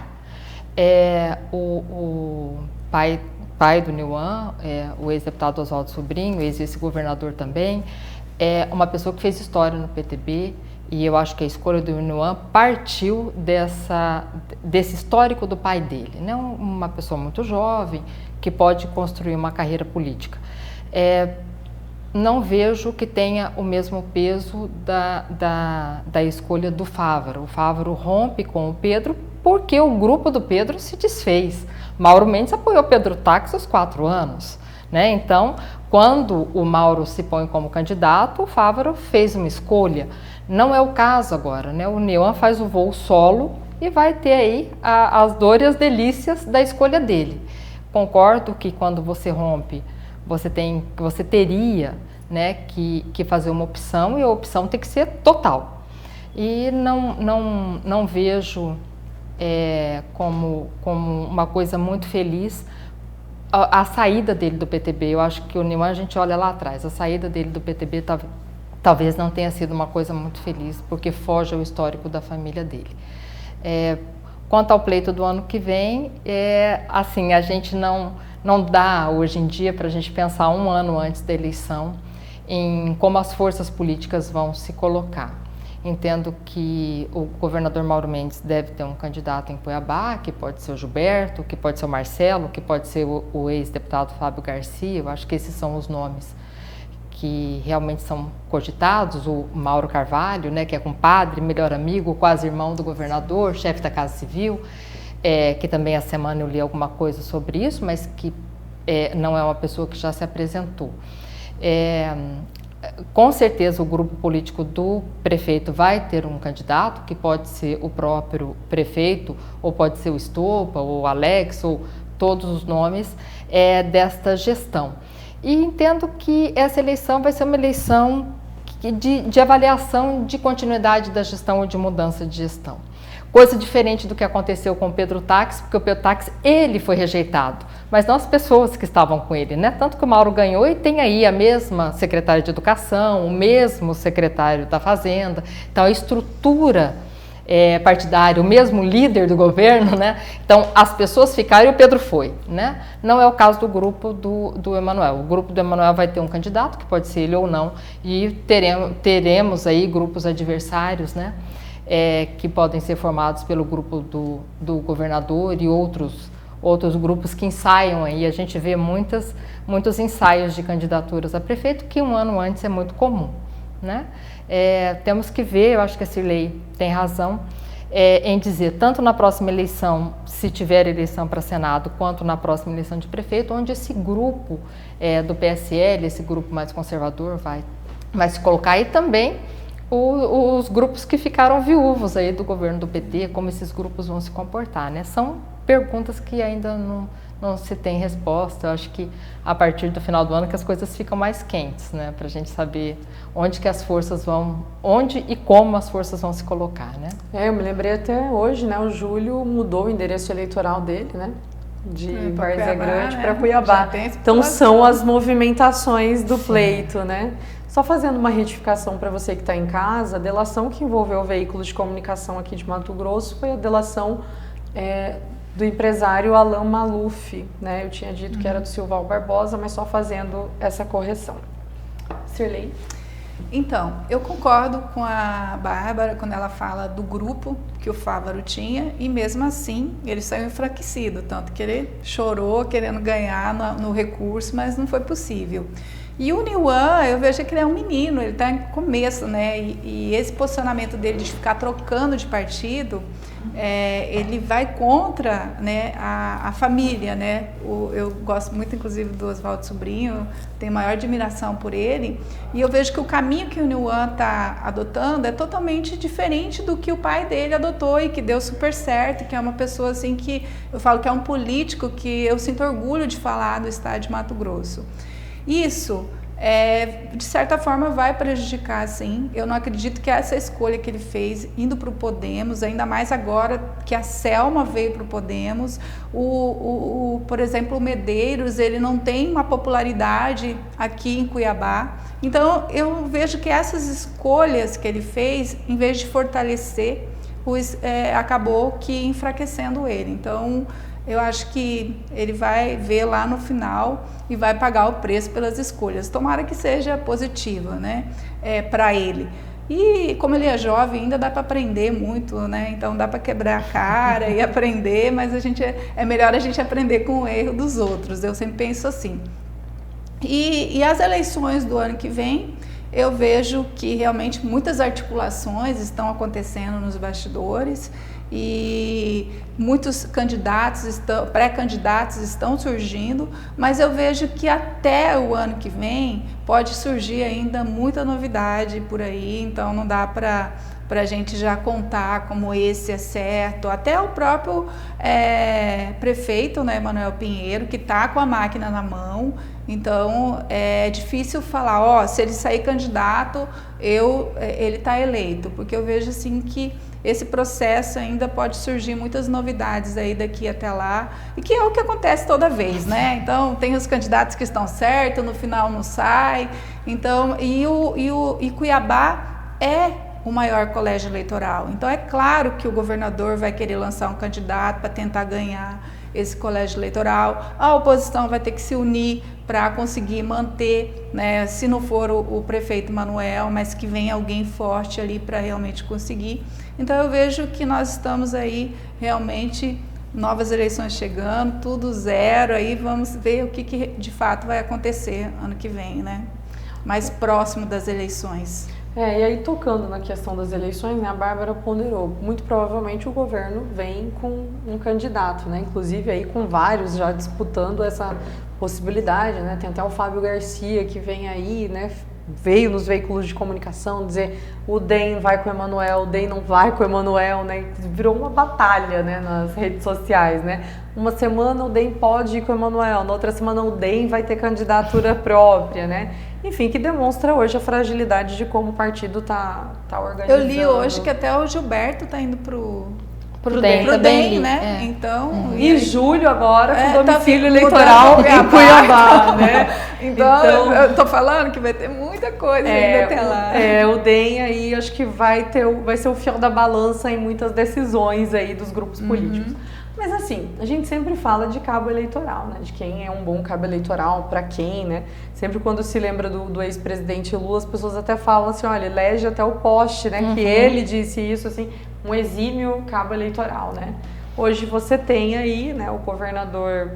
O pai do Niuan, o ex-deputado Oswaldo Sobrinho, ex-vice-governador também, é uma pessoa que fez história no PTB, e eu acho que a escolha do Niuan partiu desse histórico do pai dele, né? Uma pessoa muito jovem que pode construir uma carreira política. Não vejo que tenha o mesmo peso da escolha do Fávaro. O Fávaro rompe com o Pedro porque o grupo do Pedro se desfez. Mauro Mendes apoiou Pedro Táxi aos 4 anos. Né? Então, quando o Mauro se põe como candidato, o Fávaro fez uma escolha. Não é o caso agora, né? O Niuan faz o voo solo e vai ter aí as dores e as delícias da escolha dele. Concordo que quando você rompe, você teria, né, que fazer uma opção, e a opção tem que ser total. E não vejo como uma coisa muito feliz a saída dele do PTB. Eu acho que o Niuan, a gente olha lá atrás, a saída dele do PTB talvez não tenha sido uma coisa muito feliz, porque foge ao histórico da família dele. Quanto ao pleito do ano que vem, assim, a gente não dá hoje em dia para a gente pensar um ano antes da eleição em como as forças políticas vão se colocar. Entendo que o governador Mauro Mendes deve ter um candidato em Cuiabá, que pode ser o Gilberto, que pode ser o Marcelo, que pode ser o ex-deputado Fábio Garcia. Eu acho que esses são os nomes que realmente são cogitados. O Mauro Carvalho, né, que é compadre, melhor amigo, quase irmão do governador, chefe da Casa Civil, que também essa semana eu li alguma coisa sobre isso, mas que não é uma pessoa que já se apresentou. Com certeza o grupo político do prefeito vai ter um candidato, que pode ser o próprio prefeito, ou pode ser o Estopa, ou o Alex, ou todos os nomes desta gestão. E entendo que essa eleição vai ser uma eleição de avaliação de continuidade da gestão ou de mudança de gestão. Coisa diferente do que aconteceu com o Pedro Táxi, porque o Pedro Táxi, ele foi rejeitado, mas não as pessoas que estavam com ele, né? Tanto que o Mauro ganhou e tem aí a mesma secretária de Educação, o mesmo secretário da Fazenda. Então, a estrutura partidária, o mesmo líder do governo, né? Então, as pessoas ficaram e o Pedro foi, né? Não é o caso do grupo do Emanuel. O grupo do Emanuel vai ter um candidato, que pode ser ele ou não, e teremos aí grupos adversários, né? Que podem ser formados pelo grupo do governador e outros grupos que ensaiam aí. A gente vê muitos ensaios de candidaturas a prefeito, que um ano antes é muito comum, né? Temos que ver, eu acho que a Cirlei tem razão em dizer, tanto na próxima eleição, se tiver eleição para Senado, quanto na próxima eleição de prefeito, onde esse grupo do PSL, esse grupo mais conservador vai se colocar, e também os grupos que ficaram viúvos aí do governo do PT, como esses grupos vão se comportar, né? São perguntas que ainda não se tem resposta. Eu acho que a partir do final do ano que as coisas ficam mais quentes, né? Para a gente saber onde e como as forças vão se colocar, né? Eu me lembrei até hoje, né? O Júlio mudou o endereço eleitoral dele, né? De Várzea Grande para Cuiabá. Então são as movimentações do pleito, né? Só fazendo uma retificação para você que está em casa, a delação que envolveu veículos de comunicação aqui de Mato Grosso foi a delação do empresário Alan Maluf, né? Eu tinha dito que era do Silval Barbosa, mas só fazendo essa correção. Cirlei? Então, eu concordo com a Bárbara quando ela fala do grupo que o Fávaro tinha e mesmo assim ele saiu enfraquecido, tanto que ele chorou querendo ganhar no recurso, mas não foi possível. E o Niuan, eu vejo que ele é um menino, ele está em começo, né? E esse posicionamento dele de ficar trocando de partido, ele vai contra, né, a família, né? Eu gosto muito, inclusive, do Oswaldo Sobrinho, tenho maior admiração por ele, e eu vejo que o caminho que o Niuan está adotando é totalmente diferente do que o pai dele adotou e que deu super certo, que é uma pessoa assim que eu falo que é um político que eu sinto orgulho de falar do estado de Mato Grosso. Isso, de certa forma, vai prejudicar, sim. Eu não acredito que essa escolha que ele fez, indo para o Podemos, ainda mais agora que a Selma veio para o Podemos, por exemplo, o Medeiros, ele não tem uma popularidade aqui em Cuiabá. Então, eu vejo que essas escolhas que ele fez, em vez de fortalecer, acabou que enfraquecendo ele. Então, eu acho que ele vai ver lá no final e vai pagar o preço pelas escolhas. Tomara que seja positiva, né, para ele. E como ele é jovem, ainda dá para aprender muito, né? Então dá para quebrar a cara e aprender, mas é melhor a gente aprender com o erro dos outros. Eu sempre penso assim. E as eleições do ano que vem, eu vejo que realmente muitas articulações estão acontecendo nos bastidores e muitos pré-candidatos estão surgindo, mas eu vejo que até o ano que vem pode surgir ainda muita novidade por aí, então não dá para a gente já contar como esse é certo. Até o próprio prefeito, né, Manuel Pinheiro, que está com a máquina na mão, então é difícil falar, se ele sair candidato, ele está eleito, porque eu vejo assim que esse processo ainda pode surgir muitas novidades aí daqui até lá, e que é o que acontece toda vez, né? Então, tem os candidatos que estão certos, no final não sai. Então, e Cuiabá é o maior colégio eleitoral. Então, é claro que o governador vai querer lançar um candidato para tentar ganhar esse colégio eleitoral. A oposição vai ter que se unir para conseguir manter, né, se não for o prefeito Manuel, mas que venha alguém forte ali para realmente conseguir. Então eu vejo que nós estamos aí realmente, novas eleições chegando, tudo zero, aí vamos ver o que de fato vai acontecer ano que vem, né? Mais próximo das eleições. E aí tocando na questão das eleições, né, a Bárbara ponderou, muito provavelmente o governo vem com um candidato, né, inclusive aí com vários já disputando essa possibilidade, né, tem até o Fábio Garcia que vem aí, né, veio nos veículos de comunicação dizer o DEM vai com o Emanuel, o DEM não vai com o Emanuel, né, virou uma batalha, né, nas redes sociais, né, uma semana o DEM pode ir com o Emanuel, na outra semana o DEM vai ter candidatura própria, né, enfim, que demonstra hoje a fragilidade de como o partido tá organizando. Eu li hoje que até o Gilberto tá indo pro DEM, né? Então, e julho agora com domicílio eleitoral em Cuiabá, né? Então, eu tô falando que vai ter muita coisa ainda até lá. O DEM aí acho que vai ser o fiel da balança em muitas decisões aí dos grupos políticos. Mas assim, a gente sempre fala de cabo eleitoral, né? De quem é um bom cabo eleitoral, para quem, né? Sempre quando se lembra do ex-presidente Lula, as pessoas até falam assim, olha, elege até o poste, né? Que ele disse isso, assim, um exímio cabo eleitoral, né? Hoje você tem aí, né, o governador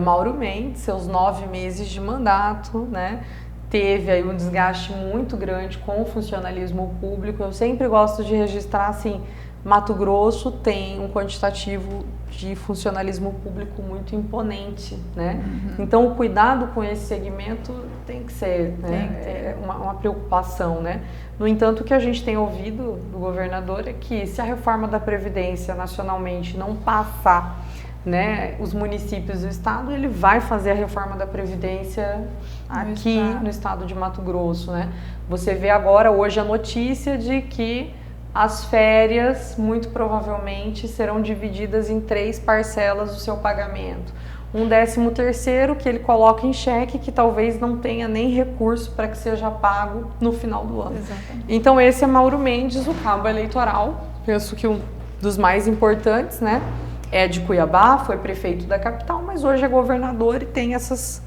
Mauro Mendes, seus 9 meses de mandato, né? Teve aí um desgaste muito grande com o funcionalismo público. Eu sempre gosto de registrar, assim, Mato Grosso tem um quantitativo de funcionalismo público muito imponente, né? Então, o cuidado com esse segmento tem que ser, né, uma preocupação, né? No entanto, o que a gente tem ouvido do governador é que se a reforma da Previdência nacionalmente não passar, né, os municípios do estado, ele vai fazer a reforma da Previdência aqui no estado de Mato Grosso, né? Você vê agora, hoje, a notícia de que as férias, muito provavelmente, serão divididas em 3 parcelas do seu pagamento. Um 13º que ele coloca em cheque, que talvez não tenha nem recurso para que seja pago no final do ano. Exatamente. Então esse é Mauro Mendes, o cabo eleitoral, penso que um dos mais importantes, né? É de Cuiabá, foi prefeito da capital, mas hoje é governador e tem essas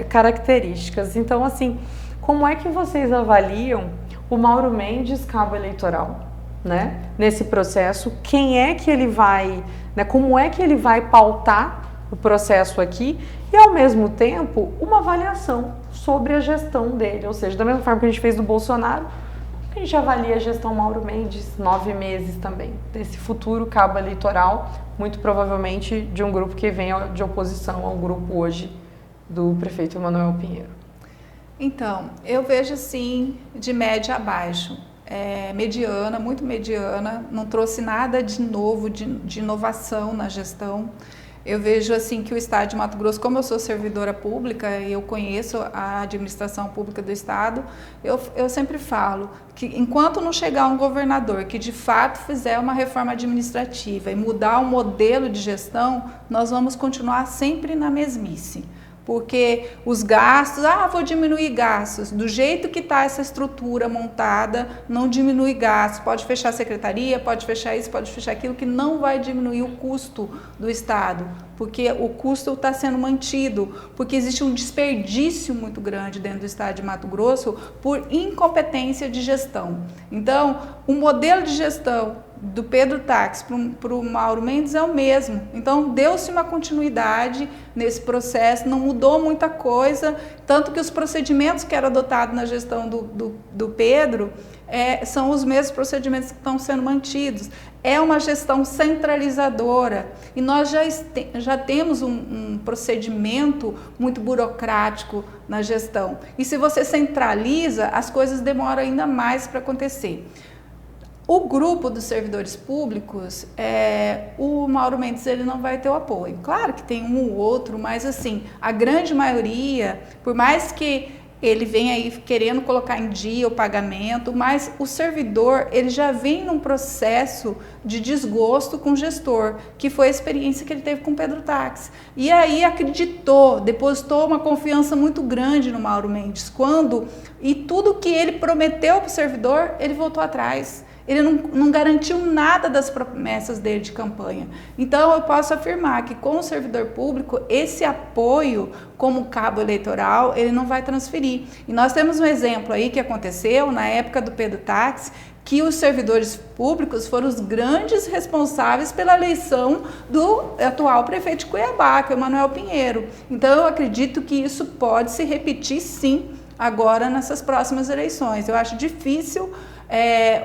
características. Então, assim, Como é que vocês avaliam o Mauro Mendes cabo eleitoral, né? Nesse processo, quem é que ele vai, né? Como é que ele vai pautar o processo aqui e, ao mesmo tempo, uma avaliação sobre a gestão dele, ou seja, da mesma forma que a gente fez do Bolsonaro, a gente avalia a gestão Mauro Mendes, 9 meses também, desse futuro cabo eleitoral, muito provavelmente de um grupo que vem de oposição ao grupo hoje do prefeito Emanuel Pinheiro. Então, eu vejo assim, de média a baixo, mediana, muito mediana, não trouxe nada de novo, de inovação na gestão. Eu vejo assim que o Estado de Mato Grosso, como eu sou servidora pública e eu conheço a administração pública do Estado, eu sempre falo que enquanto não chegar um governador que de fato fizer uma reforma administrativa e mudar o modelo de gestão, nós vamos continuar sempre na mesmice. Porque os gastos, vou diminuir gastos. Do jeito que está essa estrutura montada, não diminui gastos. Pode fechar a secretaria, pode fechar isso, pode fechar aquilo, que não vai diminuir o custo do Estado. Porque o custo está sendo mantido, porque existe um desperdício muito grande dentro do Estado de Mato Grosso por incompetência de gestão. Então, o modelo de gestão do Pedro Táxi para o Mauro Mendes é o mesmo. Então, deu-se uma continuidade nesse processo, não mudou muita coisa, tanto que os procedimentos que eram adotados na gestão do Pedro são os mesmos procedimentos que estão sendo mantidos. É uma gestão centralizadora e nós já temos um procedimento muito burocrático na gestão. E se você centraliza, as coisas demoram ainda mais para acontecer. O grupo dos servidores públicos, o Mauro Mendes ele não vai ter o apoio. Claro que tem um ou outro, mas assim, a grande maioria, por mais que ele venha aí querendo colocar em dia o pagamento, mas o servidor ele já vem num processo de desgosto com o gestor, que foi a experiência que ele teve com o Pedro Táxi. E aí depositou uma confiança muito grande no Mauro Mendes, e tudo que ele prometeu para o servidor, ele voltou atrás. Ele não garantiu nada das promessas dele de campanha. Então, eu posso afirmar que com o servidor público, esse apoio como cabo eleitoral, ele não vai transferir. E nós temos um exemplo aí que aconteceu na época do Pedro Táxi, que os servidores públicos foram os grandes responsáveis pela eleição do atual prefeito de Cuiabá, que é o Emanuel Pinheiro. Então, eu acredito que isso pode se repetir, sim, agora nessas próximas eleições. Eu acho difícil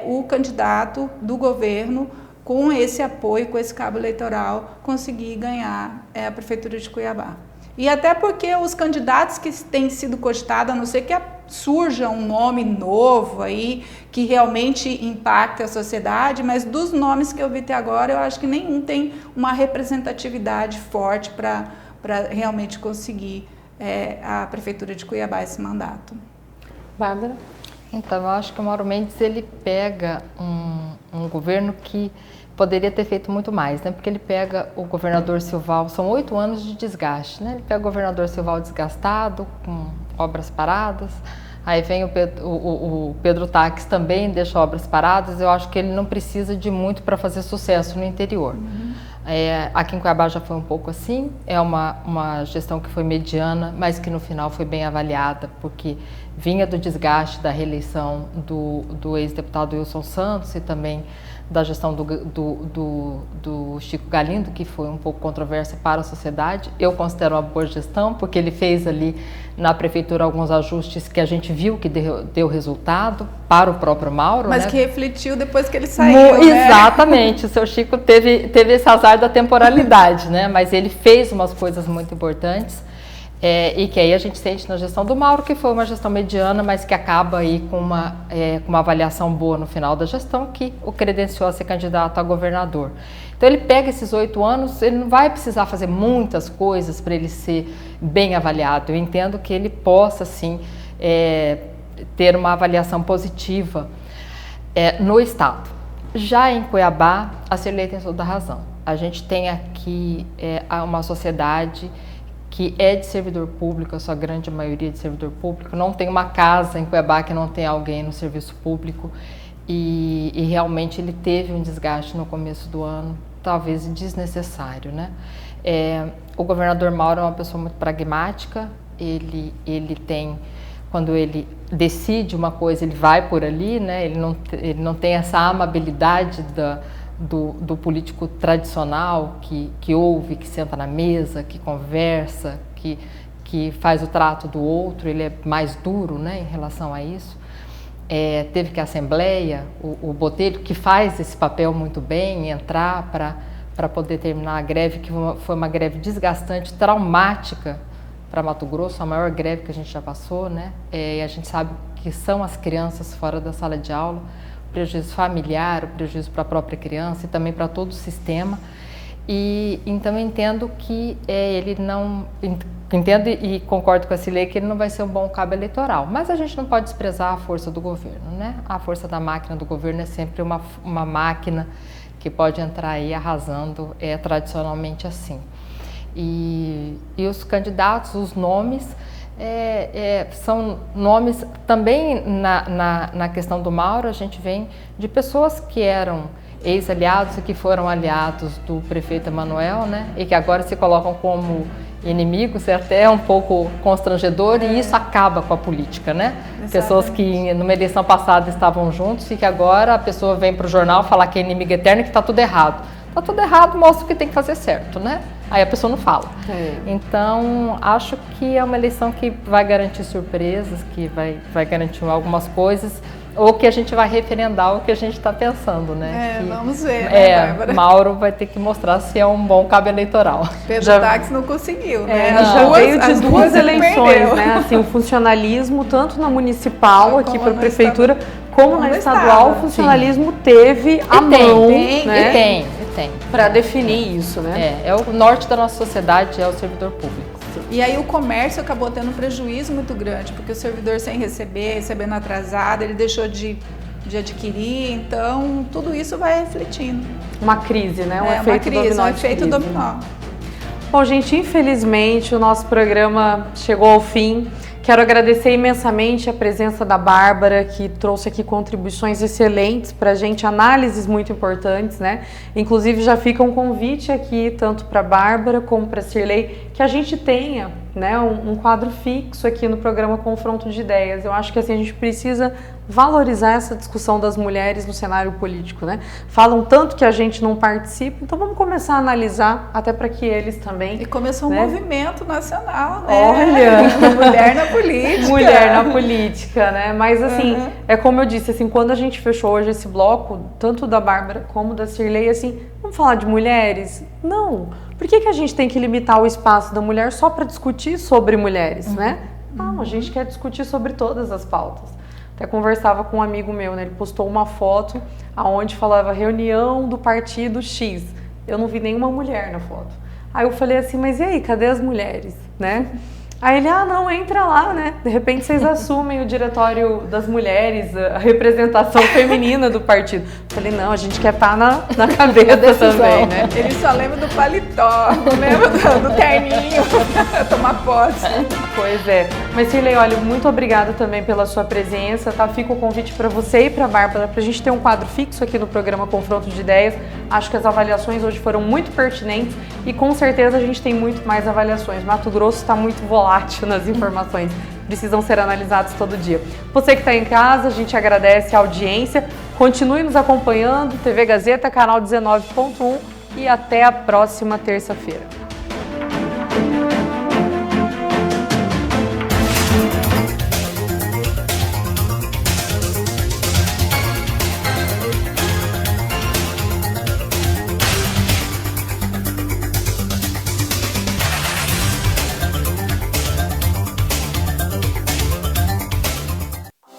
o candidato do governo, com esse apoio, com esse cabo eleitoral, conseguir ganhar a prefeitura de Cuiabá. E até porque os candidatos que têm sido cogitados, a não ser que surja um nome novo aí, que realmente impacte a sociedade, mas dos nomes que eu vi até agora, eu acho que nenhum tem uma representatividade forte para realmente conseguir a prefeitura de Cuiabá esse mandato. Bárbara? Então, eu acho que o Mauro Mendes ele pega um governo que poderia ter feito muito mais, né? Porque ele pega o governador Silval, são 8 anos de desgaste, né? Ele pega o governador Silval desgastado, com obras paradas, aí vem o Pedro Táxi também, deixa obras paradas. Eu acho que ele não precisa de muito para fazer sucesso no interior. Aqui em Cuiabá já foi um pouco assim, é uma gestão que foi mediana, mas que no final foi bem avaliada, porque vinha do desgaste da reeleição do ex-deputado Wilson Santos e também da gestão do Chico Galindo, que foi um pouco controversa para a sociedade. Eu considero uma boa gestão, porque ele fez ali na prefeitura alguns ajustes que a gente viu que deu resultado para o próprio Mauro. Mas né? que refletiu depois que ele saiu, né? Exatamente, o seu Chico teve esse azar da temporalidade, né? Mas ele fez umas coisas muito importantes. E que aí a gente sente na gestão do Mauro, que foi uma gestão mediana, mas que acaba aí com uma avaliação boa no final da gestão, que o credenciou a ser candidato a governador. Então ele pega esses 8 anos, ele não vai precisar fazer muitas coisas para ele ser bem avaliado. Eu entendo que ele possa, sim, ter uma avaliação positiva no Estado. Já em Cuiabá, a Cirlei tem toda a razão. A gente tem aqui uma sociedade que é de servidor público, a sua grande maioria de servidor público, não tem uma casa em Cuiabá que não tem alguém no serviço público e realmente ele teve um desgaste no começo do ano, talvez desnecessário, né? O governador Mauro é uma pessoa muito pragmática, ele tem quando ele decide uma coisa, ele vai por ali, né? Ele não tem essa amabilidade do político tradicional que ouve, que senta na mesa, que conversa, que faz o trato do outro. Ele é mais duro, né, em relação a isso. Teve que a Assembleia, o Botelho, que faz esse papel muito bem, entrar para poder terminar a greve, que foi uma greve desgastante, traumática para Mato Grosso, a maior greve que a gente já passou, né? E a gente sabe que são as crianças fora da sala de aula, o prejuízo familiar, o prejuízo para a própria criança e também para todo o sistema. E então eu entendo que ele não... Entendo e concordo com a Cirlei que ele não vai ser um bom cabo eleitoral, mas a gente não pode desprezar a força do governo, né? A força da máquina do governo é sempre uma máquina que pode entrar aí arrasando, tradicionalmente assim. E os candidatos, os nomes, são nomes também na questão do Mauro. A gente vem de pessoas que eram ex-aliados e que foram aliados do prefeito Emanuel, né? E que agora se colocam como inimigos. É até um pouco constrangedor e isso acaba com a política, né? Exatamente. Pessoas que numa eleição passada estavam juntos e que agora a pessoa vem para o jornal falar que é inimigo eterno e que está tudo errado. Está tudo errado, mostra o que tem que fazer certo, né? Aí a pessoa não fala. Então, acho que é uma eleição que vai garantir surpresas, que vai garantir algumas coisas, ou que a gente vai referendar o que a gente está pensando, né? Vamos ver, né, Bárbara? Mauro vai ter que mostrar se é um bom cabo eleitoral. Pedro Táxi não conseguiu, né? Já veio de duas eleições, né? Assim, o funcionalismo, tanto na municipal, aqui para a prefeitura, como na estadual, o funcionalismo teve a mão, né? E tem. Para definir isso, né? É o norte da nossa sociedade, é o servidor público. E aí o comércio acabou tendo um prejuízo muito grande, porque o servidor sem receber, recebendo atrasado, ele deixou de adquirir, então tudo isso vai refletindo. Uma crise, né? Um efeito dominó. Bom, gente, infelizmente o nosso programa chegou ao fim. Quero agradecer imensamente a presença da Bárbara, que trouxe aqui contribuições excelentes para a gente, análises muito importantes, né? Inclusive já fica um convite aqui, tanto para a Bárbara como para a Cirlei, que a gente tenha, né, um quadro fixo aqui no programa Confronto de Ideias. Eu acho que assim, a gente precisa valorizar essa discussão das mulheres no cenário político, né? Falam tanto que a gente não participa, então vamos começar a analisar, até para que eles também... E começou um movimento nacional, né? Olha! Mulher na política. Mulher na política, né? Mas assim, é como eu disse, assim, quando a gente fechou hoje esse bloco, tanto da Bárbara como da Cirlei, assim, vamos falar de mulheres? Não. Por que a gente tem que limitar o espaço da mulher só para discutir sobre mulheres, né? Não, a gente quer discutir sobre todas as pautas. Até conversava com um amigo meu, né? Ele postou uma foto onde falava reunião do partido X. Eu não vi nenhuma mulher na foto. Aí eu falei assim, mas e aí, cadê as mulheres, né? Aí ele, não, entra lá, né? De repente vocês assumem o diretório das mulheres, a representação feminina do partido. Falei, não, a gente quer estar na cabeça também, né? Ele só lembra do paletó, não lembra do terninho, tomar posse. Pois é. Mas, Cirlei, olha, muito obrigada também pela sua presença, tá? Fica o convite para você e para a Bárbara, para a gente ter um quadro fixo aqui no programa Confronto de Ideias. Acho que as avaliações hoje foram muito pertinentes e com certeza a gente tem muito mais avaliações. Mato Grosso está muito volátil nas informações, precisam ser analisados todo dia. Você que está em casa, a gente agradece a audiência, continue nos acompanhando, TV Gazeta, canal 19.1 e até a próxima terça-feira.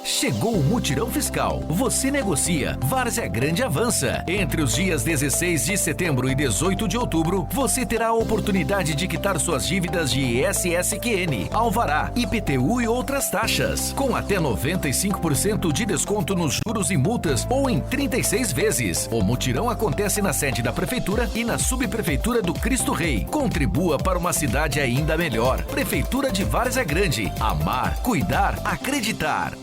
Chegou o Mutirão Fiscal. Você negocia. Várzea Grande avança. Entre os dias 16 de setembro e 18 de outubro, você terá a oportunidade de quitar suas dívidas de ISS-QN, Alvará, IPTU e outras taxas, com até 95% de desconto nos juros e multas ou em 36 vezes. O mutirão acontece na sede da Prefeitura e na Subprefeitura do Cristo Rei. Contribua para uma cidade ainda melhor. Prefeitura de Várzea Grande. Amar, cuidar, acreditar.